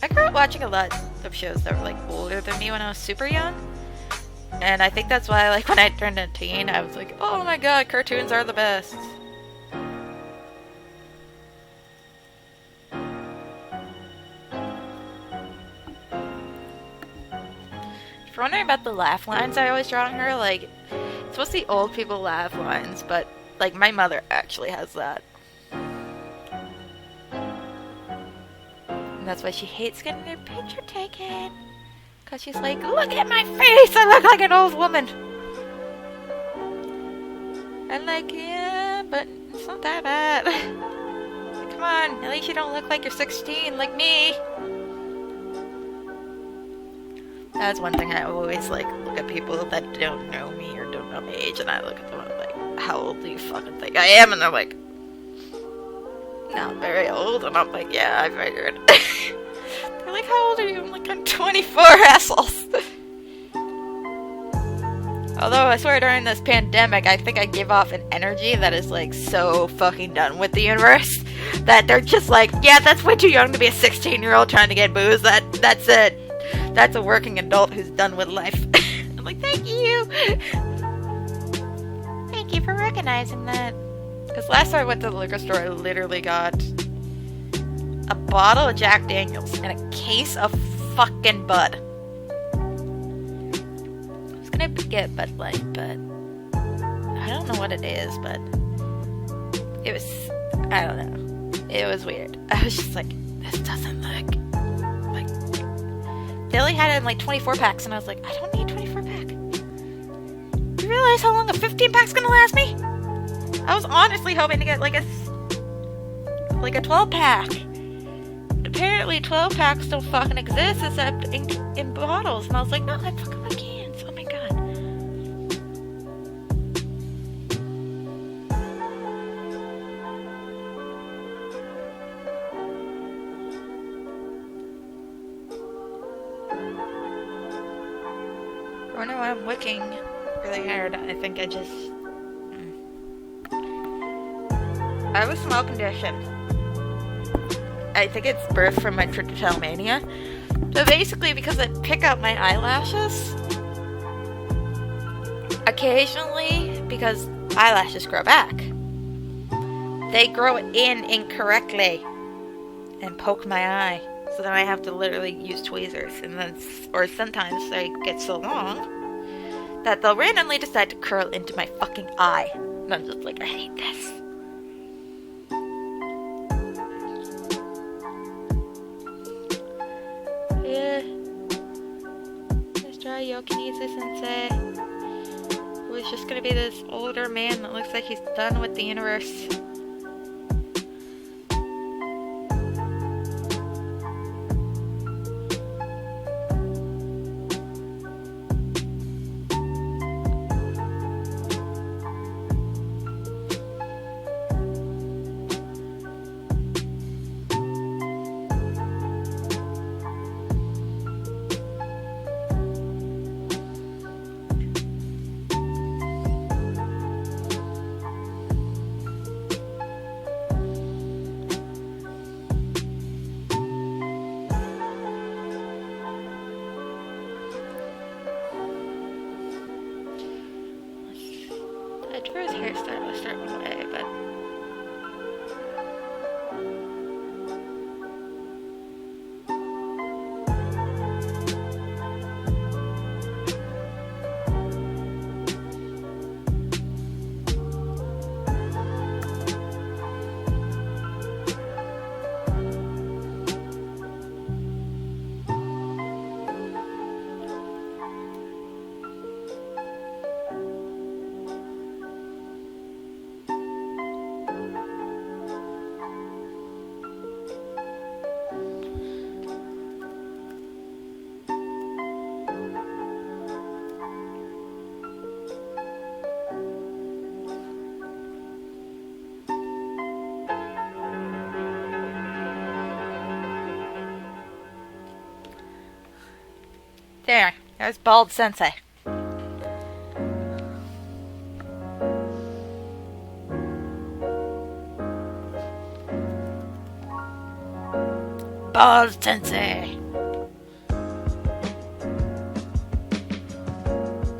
S2: I grew up watching a lot of shows that were, like, older than me when I was super young. And I think that's why, like, when I turned a teen, I was like, oh my god, cartoons are the best. If you're wondering about the laugh lines I always draw on her, like, it's supposed to be old people laugh lines, but, like, my mother actually has that. And that's why she hates getting her picture taken. Because she's like, look at my face, I look like an old woman. I'm like, yeah, but it's not that bad. Come on, at least you don't look like you're 16 like me. That's one thing I always like, look at people that don't know me or don't know my age, and I look at them and I'm like, how old do you fucking think I am? And they're like, not very old. And I'm like, yeah, I figured. They're like, how old are you? I'm like, I'm 24, assholes. Although I swear during this pandemic, I think I give off an energy that is like so fucking done with the universe that they're just like, yeah, that's way too young to be a 16-year-old trying to get booze. That's it. That's a working adult who's done with life. I'm like, thank you. Thank you for recognizing that. Because last time I went to the liquor store, I literally got a bottle of Jack Daniels and a case of fucking Bud. I was gonna get Bud Light, but I don't know what it is, but it was, I don't know. It was weird. I was just like, this doesn't look like, they only had it in like 24 packs, and I was like, I don't need 24 pack. Do you realize how long a 15 pack's gonna last me? I was honestly hoping to get like a 12 pack. But apparently 12 packs don't fucking exist except in bottles. And I was like, no, I fucking like cans. Oh my god. I wonder why I'm wicking really hard. I think I just... I have a small condition. I think it's birthed from my trichotillomania. So basically, because I pick out my eyelashes, occasionally, because eyelashes grow back, they grow in incorrectly and poke my eye. So then I have to literally use tweezers, and then, or sometimes they get so long that they'll randomly decide to curl into my fucking eye. And I'm just like, I hate this. Let's try Yokinese Sensei was just gonna be this older man that looks like he's done with the universe. I drew his hairstyle a certain way, but there's Bald Sensei. Bald Sensei. I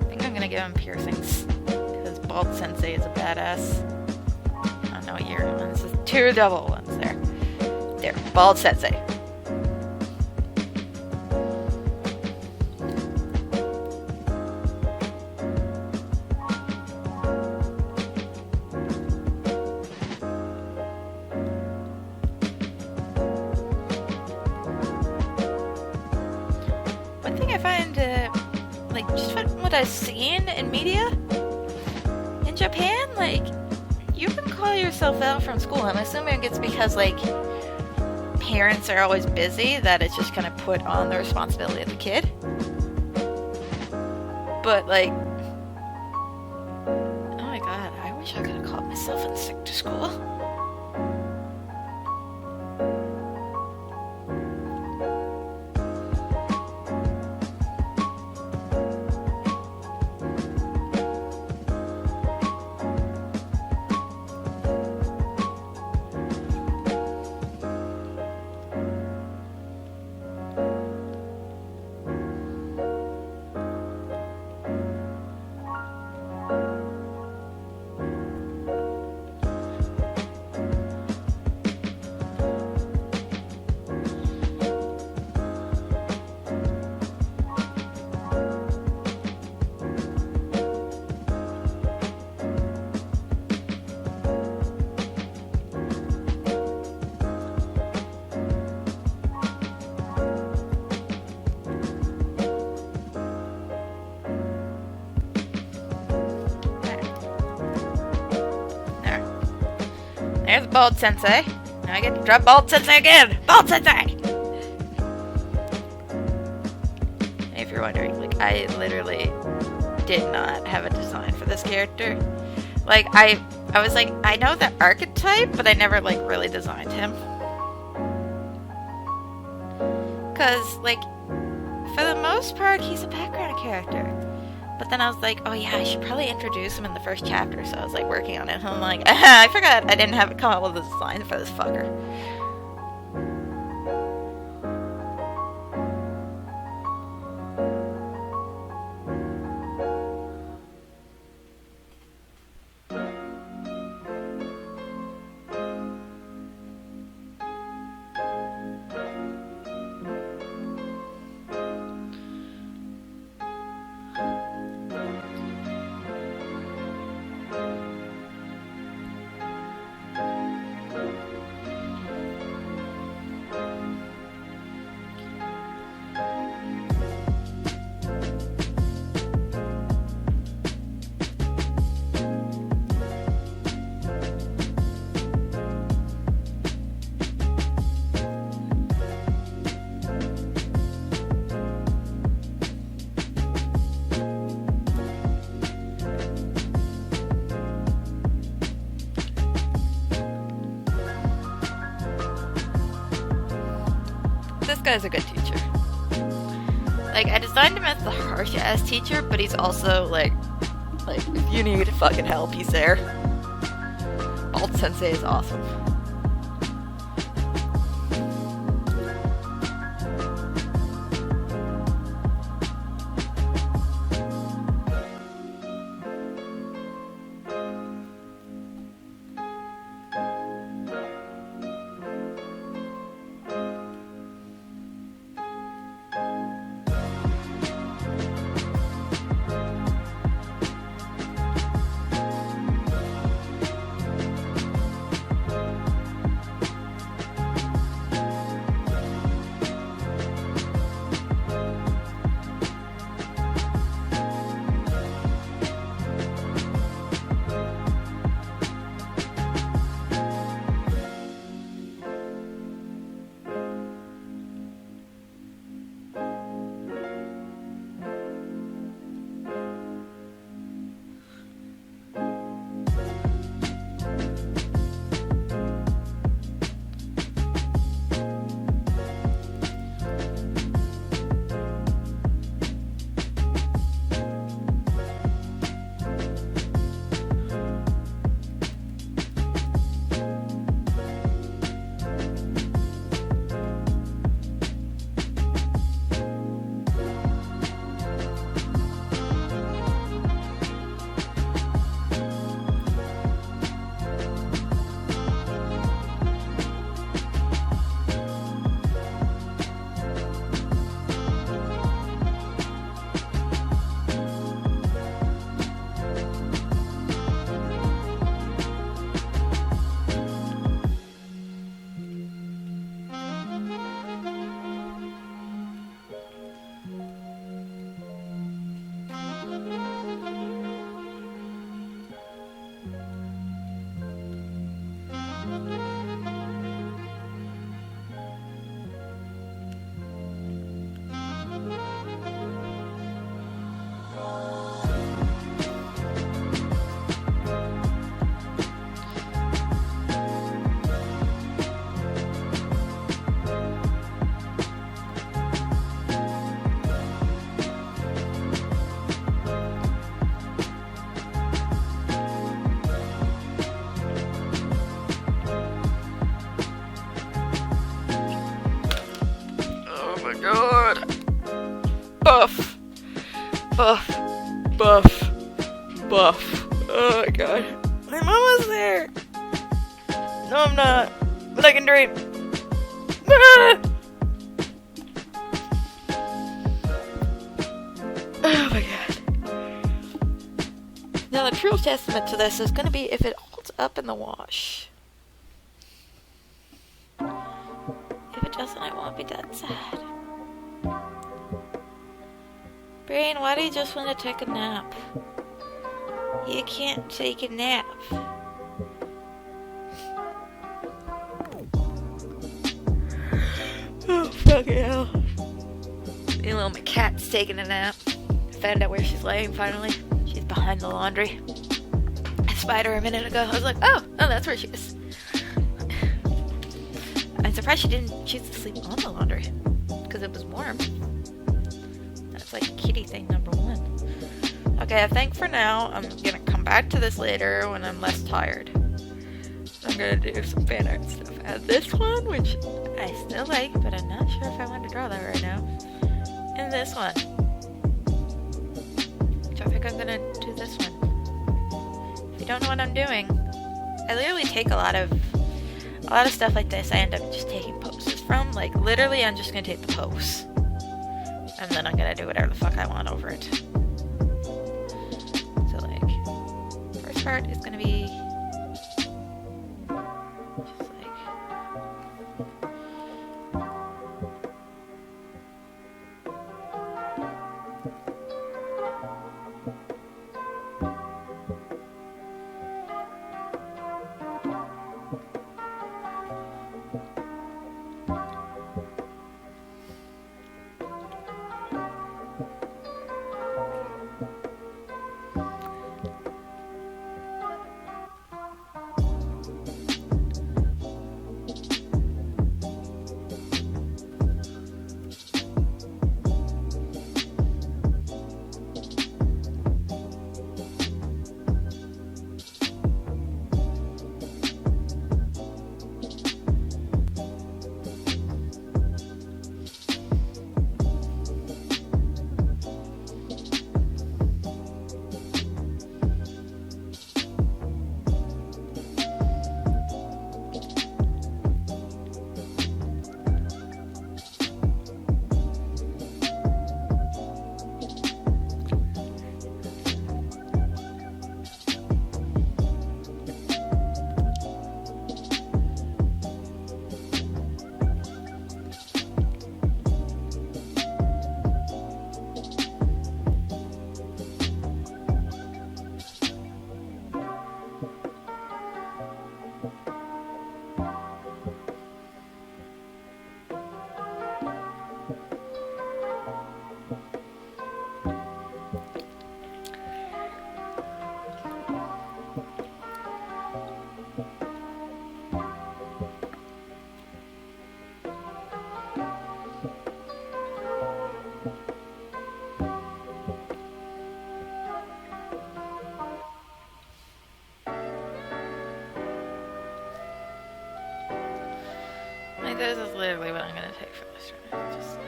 S2: think I'm gonna give him piercings because Bald Sensei is a badass. I don't know what year it is. This is 2 double ones there. There, Bald Sensei. One thing I find, like, just what I've seen in media in Japan, like, you can call yourself out from school. I'm assuming it's because, like, parents are always busy, that it's just kind of put on the responsibility of the kid. But, like, oh my god, I wish I could have called myself in sick to school. There's Bald Sensei. Now I get to drop Bald Sensei again! Bald Sensei! If you're wondering, like, I literally did not have a design for this character. Like, I was like, I know the archetype, but I never, like, really designed him. Because, like, for the most part, he's a background character. But then I was like, oh yeah, I should probably introduce him in the first chapter. So I was like working on it. And I'm like, I forgot I didn't have it come up with a design for this fucker. guy's a good teacher. Like, I designed him as the harsh-ass teacher, but he's also, like, if you need fucking help, he's there. Alt Sensei is awesome. Buff. Buff. Buff. Buff. Oh my god. I'm almost there. No, I'm not. But I can dream. Ah! Oh my god. Now the true testament to this is going to be if it holds up in the wash. If it doesn't, I won't be that sad. Brain, why do you just want to take a nap? You can't take a nap. Oh, fucking hell. Meanwhile, my cat's taking a nap. Found out where she's laying finally. She's behind the laundry. I spied her a minute ago. I was like, oh, that's where she is. I'm surprised she didn't choose to sleep on the laundry. Because it was warm. That's like kitty thing number one. Okay, I think for now, I'm gonna come back to this later when I'm less tired. I'm gonna do some fan art stuff. And this one, which I still like, but I'm not sure if I want to draw that right now. And this one. So I think I'm gonna do this one. If you don't know what I'm doing, I literally take a lot of stuff like this. I end up just taking poses from. Like, literally, I'm just gonna take the pose. And then I'm gonna do whatever the fuck I want over it. So, like, first part is gonna be just like this is literally what I'm gonna take for this run. Just...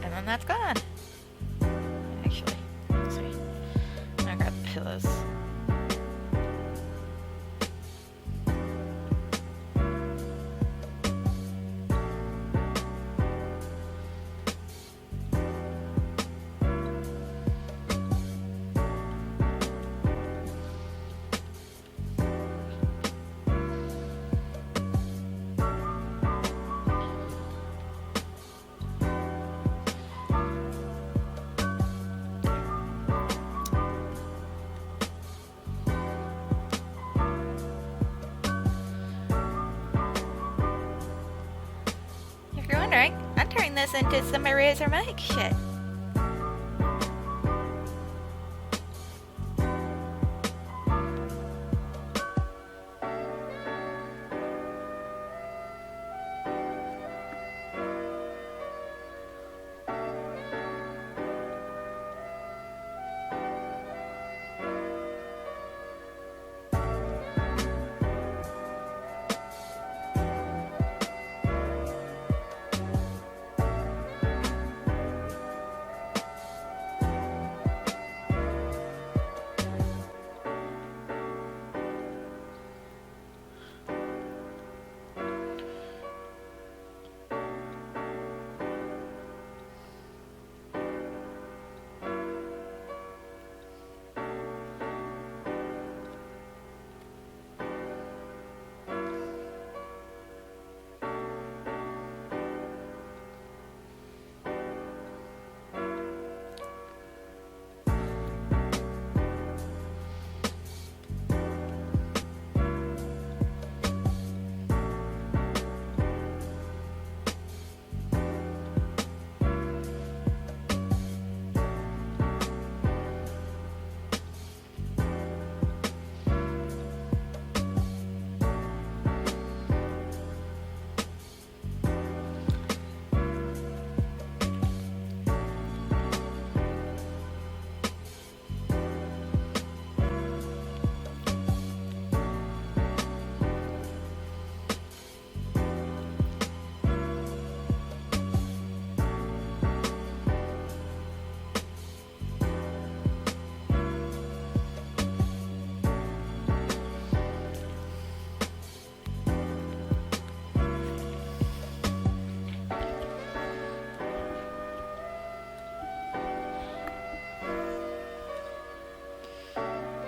S2: And then that's gone. Actually, let's see. I'm gonna grab the pillows. If you're wondering, I'm turning this into some eraser mic shit.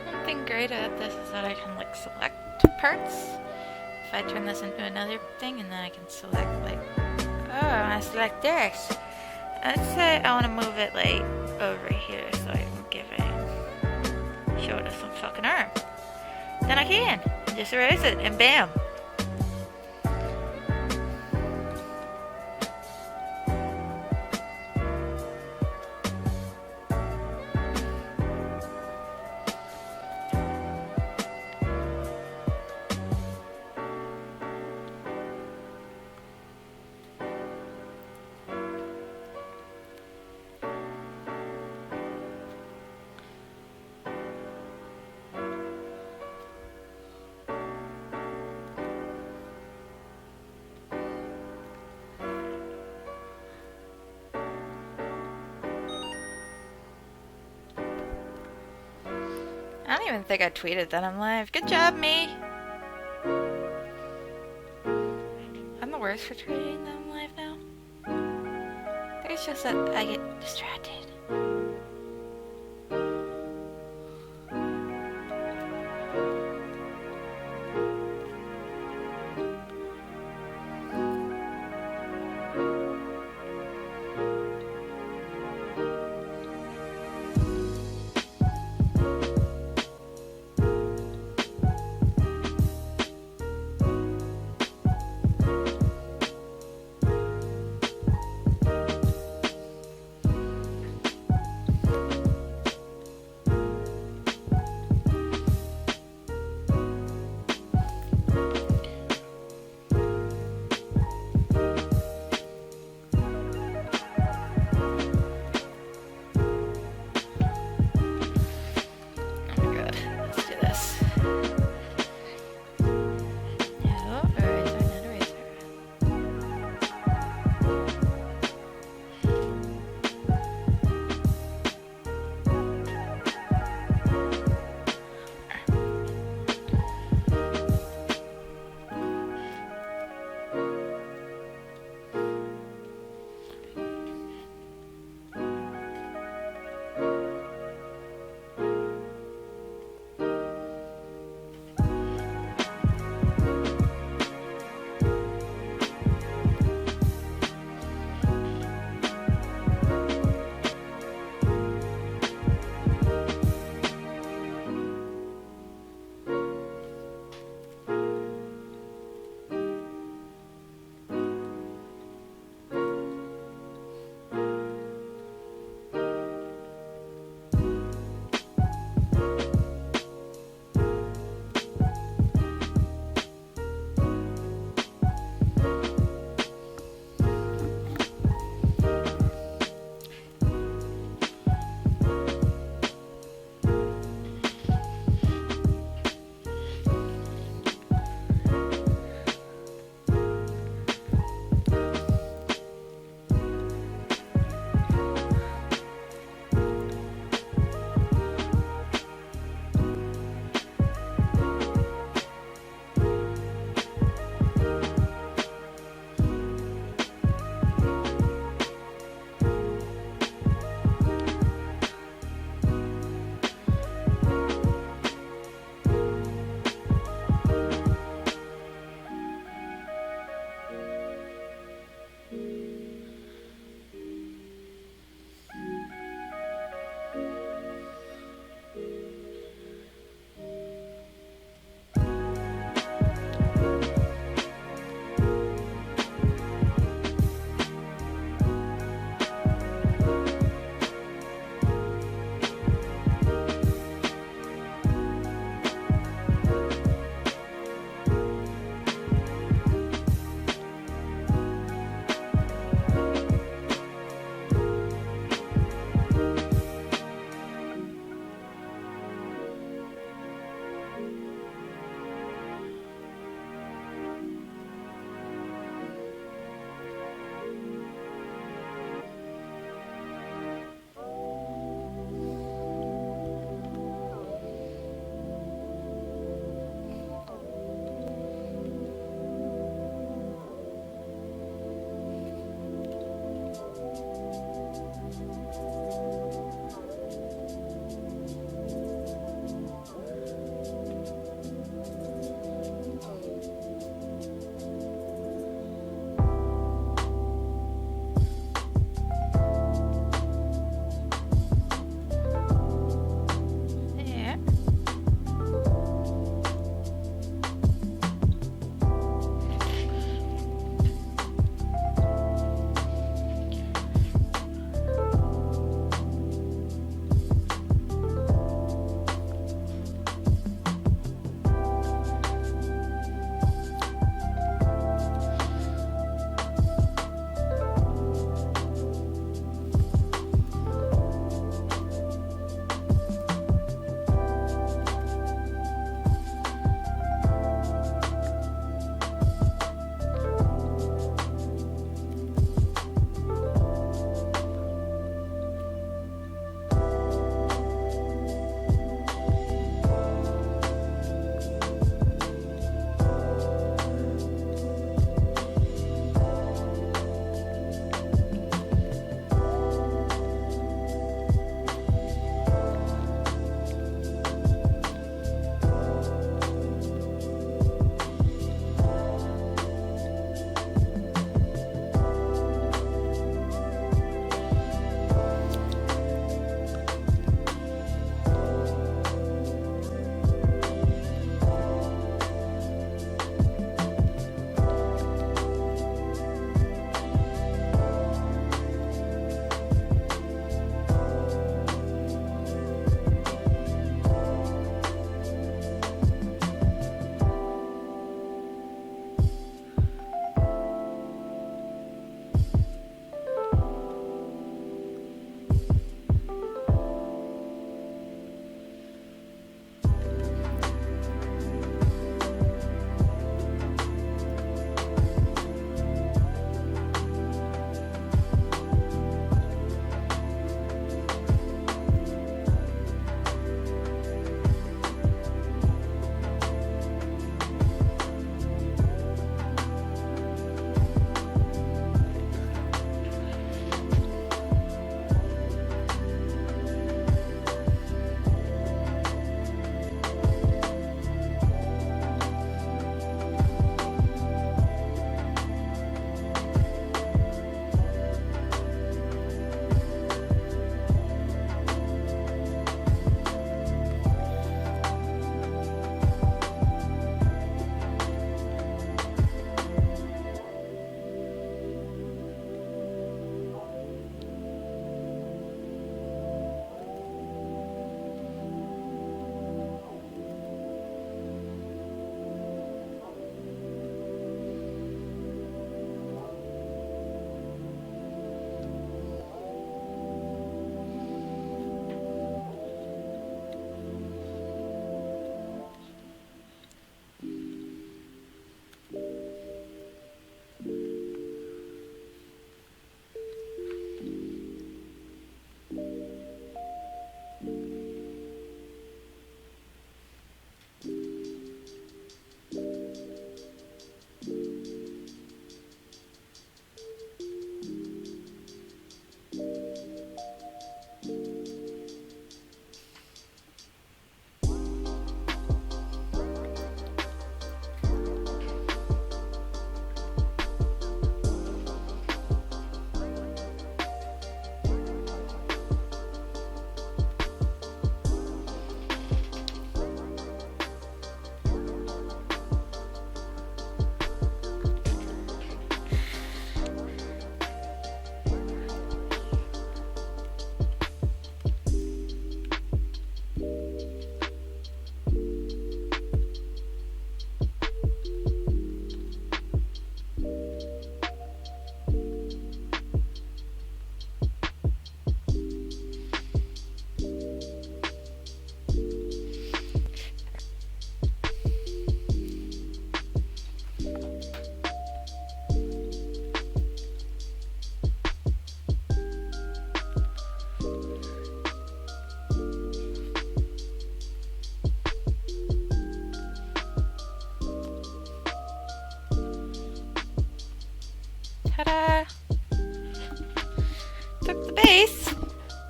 S2: One thing great at this is that I can like select parts. If I turn this into another thing, and then I can select like, oh, I want to select this. Let's say I want to move it like over here so I can give it shoulder some fucking arm. Then I can and just erase it, and bam. I don't even think I tweeted that I'm live. Good job, me. I'm the worst for tweeting that I'm live now. I think it's just that I get distracted.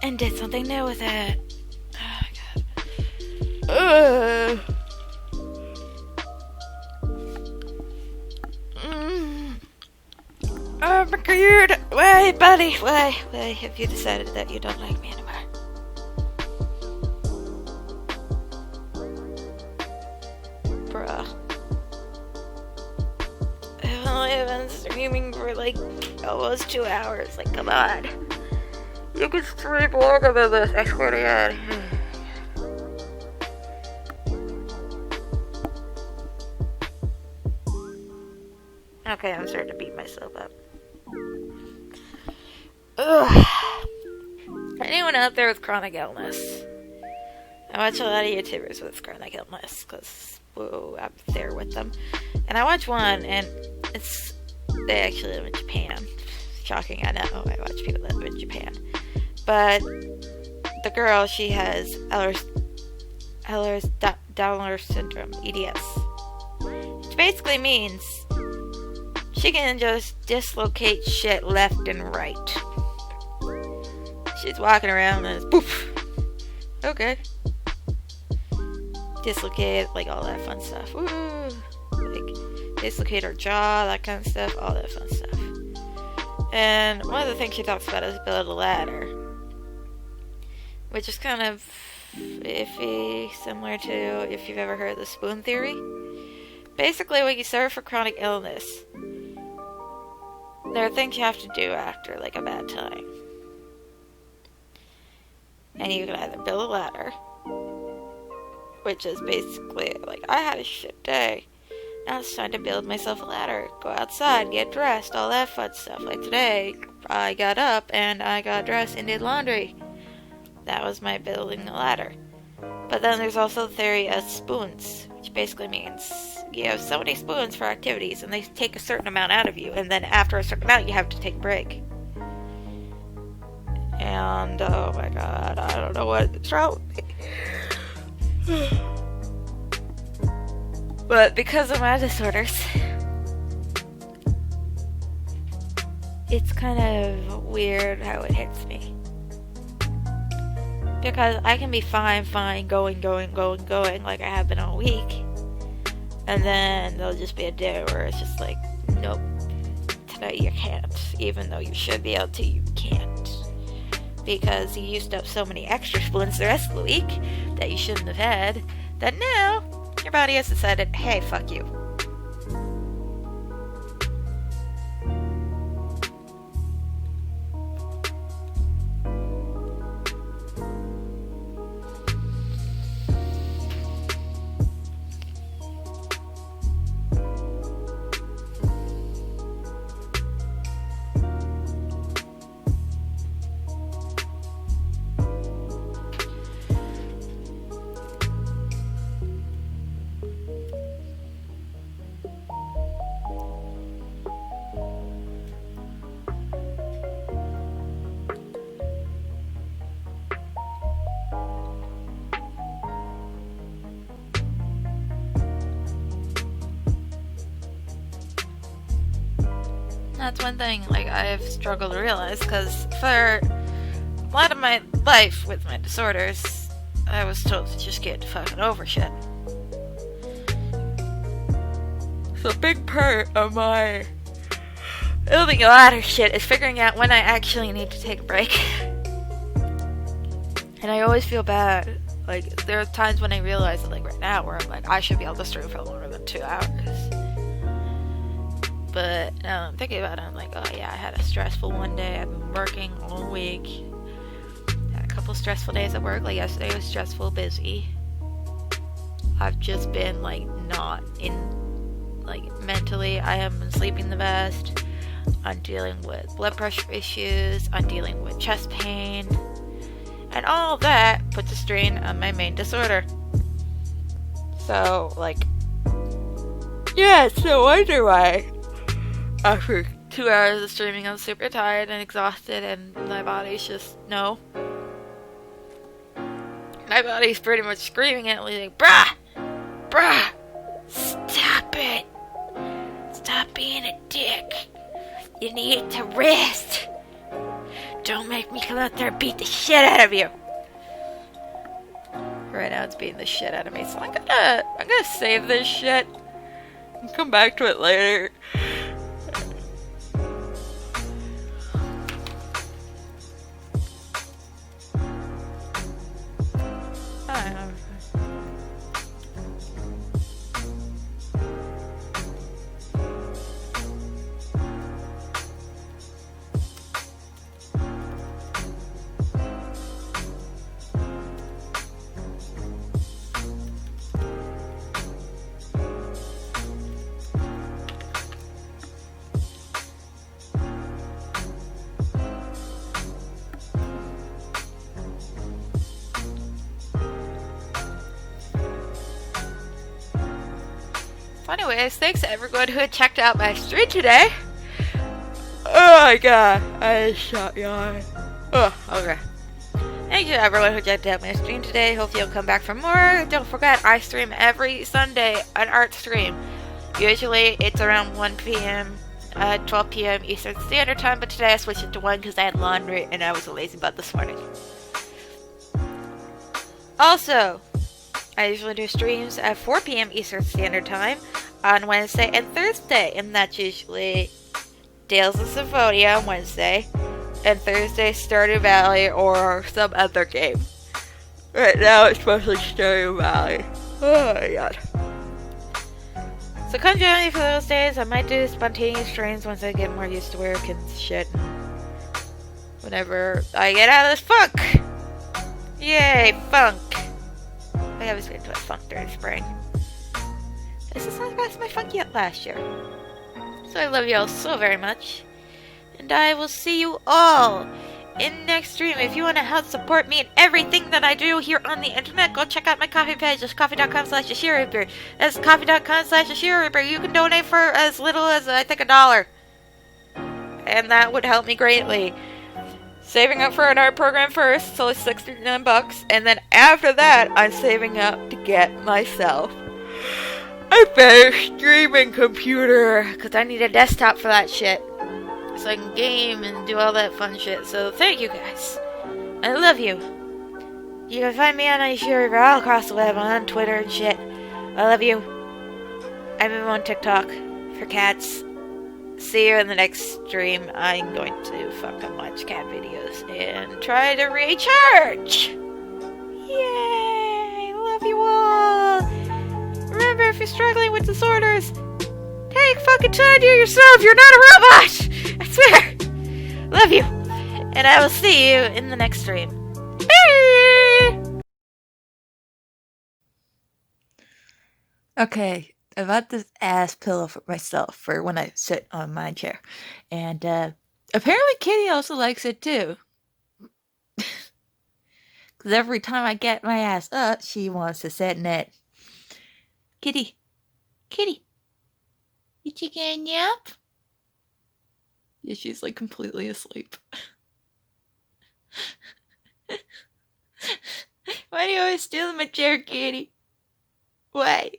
S2: and did something new with it. Oh my god. Oh my god. Why, buddy? Why have you decided that you don't like me anymore? Bruh. I've only been streaming for like almost 2 hours. Like, come on. You can stream longer than this, I swear to God. Okay, I'm starting to beat myself up. Ugh. Anyone out there with chronic illness? I watch a lot of YouTubers with chronic illness, because, whoa, I'm there with them. And I watch one, and they actually live in Japan. Shocking, I know, I watch people that live in Japan. But the girl, she has Ehlers-Danlos syndrome, EDS. Which basically means she can just dislocate shit left and right. She's walking around and it's poof. Okay. Dislocate, like all that fun stuff. Woo! Like, dislocate her jaw, that kind of stuff, all that fun stuff. And one of the things she talks about is build a ladder. Which is kind of iffy, similar to if you've ever heard of the spoon theory. Basically, when you suffer from chronic illness, there are things you have to do after, like a bad time. And you can either build a ladder, which is basically, like, I had a shit day. Now it's time to build myself a ladder. Go outside, get dressed, all that fun stuff. Like today, I got up and I got dressed and did laundry. That was my building the ladder. But then there's also the theory of spoons, which basically means you have so many spoons for activities and they take a certain amount out of you, and then after a certain amount you have to take a break. And oh my god, I don't know what's wrong with me. But because of my disorders, it's kind of weird how it hits me. Because I can be fine, going, like I have been all week. And then there'll just be a day where it's just like, nope, tonight you can't. Even though you should be able to, you can't. Because you used up so many extra spoons the rest of the week that you shouldn't have had, that now your body has decided, hey, fuck you. That's one thing, like, I've struggled to realize, because for a lot of my life with my disorders, I was told to just get fucking over shit. So a big part of my building a ladder shit is figuring out when I actually need to take a break. And I always feel bad. Like, there are times when I realize that, like, right now, where I'm like, I should be able to stream for longer than 2 hours. But now I'm thinking about it, I'm like, oh yeah, I had a stressful one day. I've been working all week. Had a couple stressful days at work. Like yesterday was stressful, busy. I've just been like not in, like mentally, I haven't been sleeping the best. I'm dealing with blood pressure issues. I'm dealing with chest pain. And all of that puts a strain on my main disorder. So, like, yeah, it's no wonder why after 2 hours of streaming, I'm super tired and exhausted, and my body's just, no. My body's pretty much screaming at me, like, bruh, stop it. Stop being a dick. You need to rest. Don't make me come out there and beat the shit out of you. Right now it's beating the shit out of me, so I'm gonna save this shit and come back to it later. Anyways, thanks to everyone who had checked out my stream today. Oh my god, I shot yawn. Oh, okay. Thank you to everyone who checked out my stream today. Hope you'll come back for more. Don't forget, I stream every Sunday, an art stream. Usually it's around 1 p.m., 12 p.m. Eastern Standard Time, but today I switched it to 1 because I had laundry and I was a lazy butt this morning. Also, I usually do streams at 4 p.m. Eastern Standard Time on Wednesday and Thursday, and that's usually Tales of Symphonia on Wednesday, and Thursday Stardew Valley or some other game. Right now it's mostly Stardew Valley. Oh my god. So come join me for those days. I might do spontaneous streams once I get more used to work and shit. Whenever I get out of this funk! Yay, funk! I always get into a funk during spring. This is not past my funk yet last year. So I love you all so very much. And I will see you all in next stream. If you want to help support me in everything that I do here on the internet, go check out my Kofi page. It's coffee.com/Yashiroreaper. That's coffee.com/Yashiroreaper. You can donate for as little as, I think, $1. And that would help me greatly. Saving up for an art program first, so it's $69, and then after that, I'm saving up to get myself a better streaming computer, because I need a desktop for that shit, so I can game and do all that fun shit. So thank you guys. I love you. You can find me on Yashiroreaper all across the web, on Twitter and shit. I love you. I'm even on TikTok for cats. See you in the next stream. I'm going to fucking watch cat videos and try to recharge. Yay! Love you all. Remember, if you're struggling with disorders, take fucking time to yourself. You're not a robot. I swear. Love you. And I will see you in the next stream. Bye!
S1: Okay, I bought this ass pillow for myself for when I sit on my chair. And apparently Kitty also likes it too. Because every time I get my ass up, she wants to sit in it. Kitty. Kitty. You taking a nap? Yeah, she's like completely asleep. Why do you always steal my chair, Kitty? Why?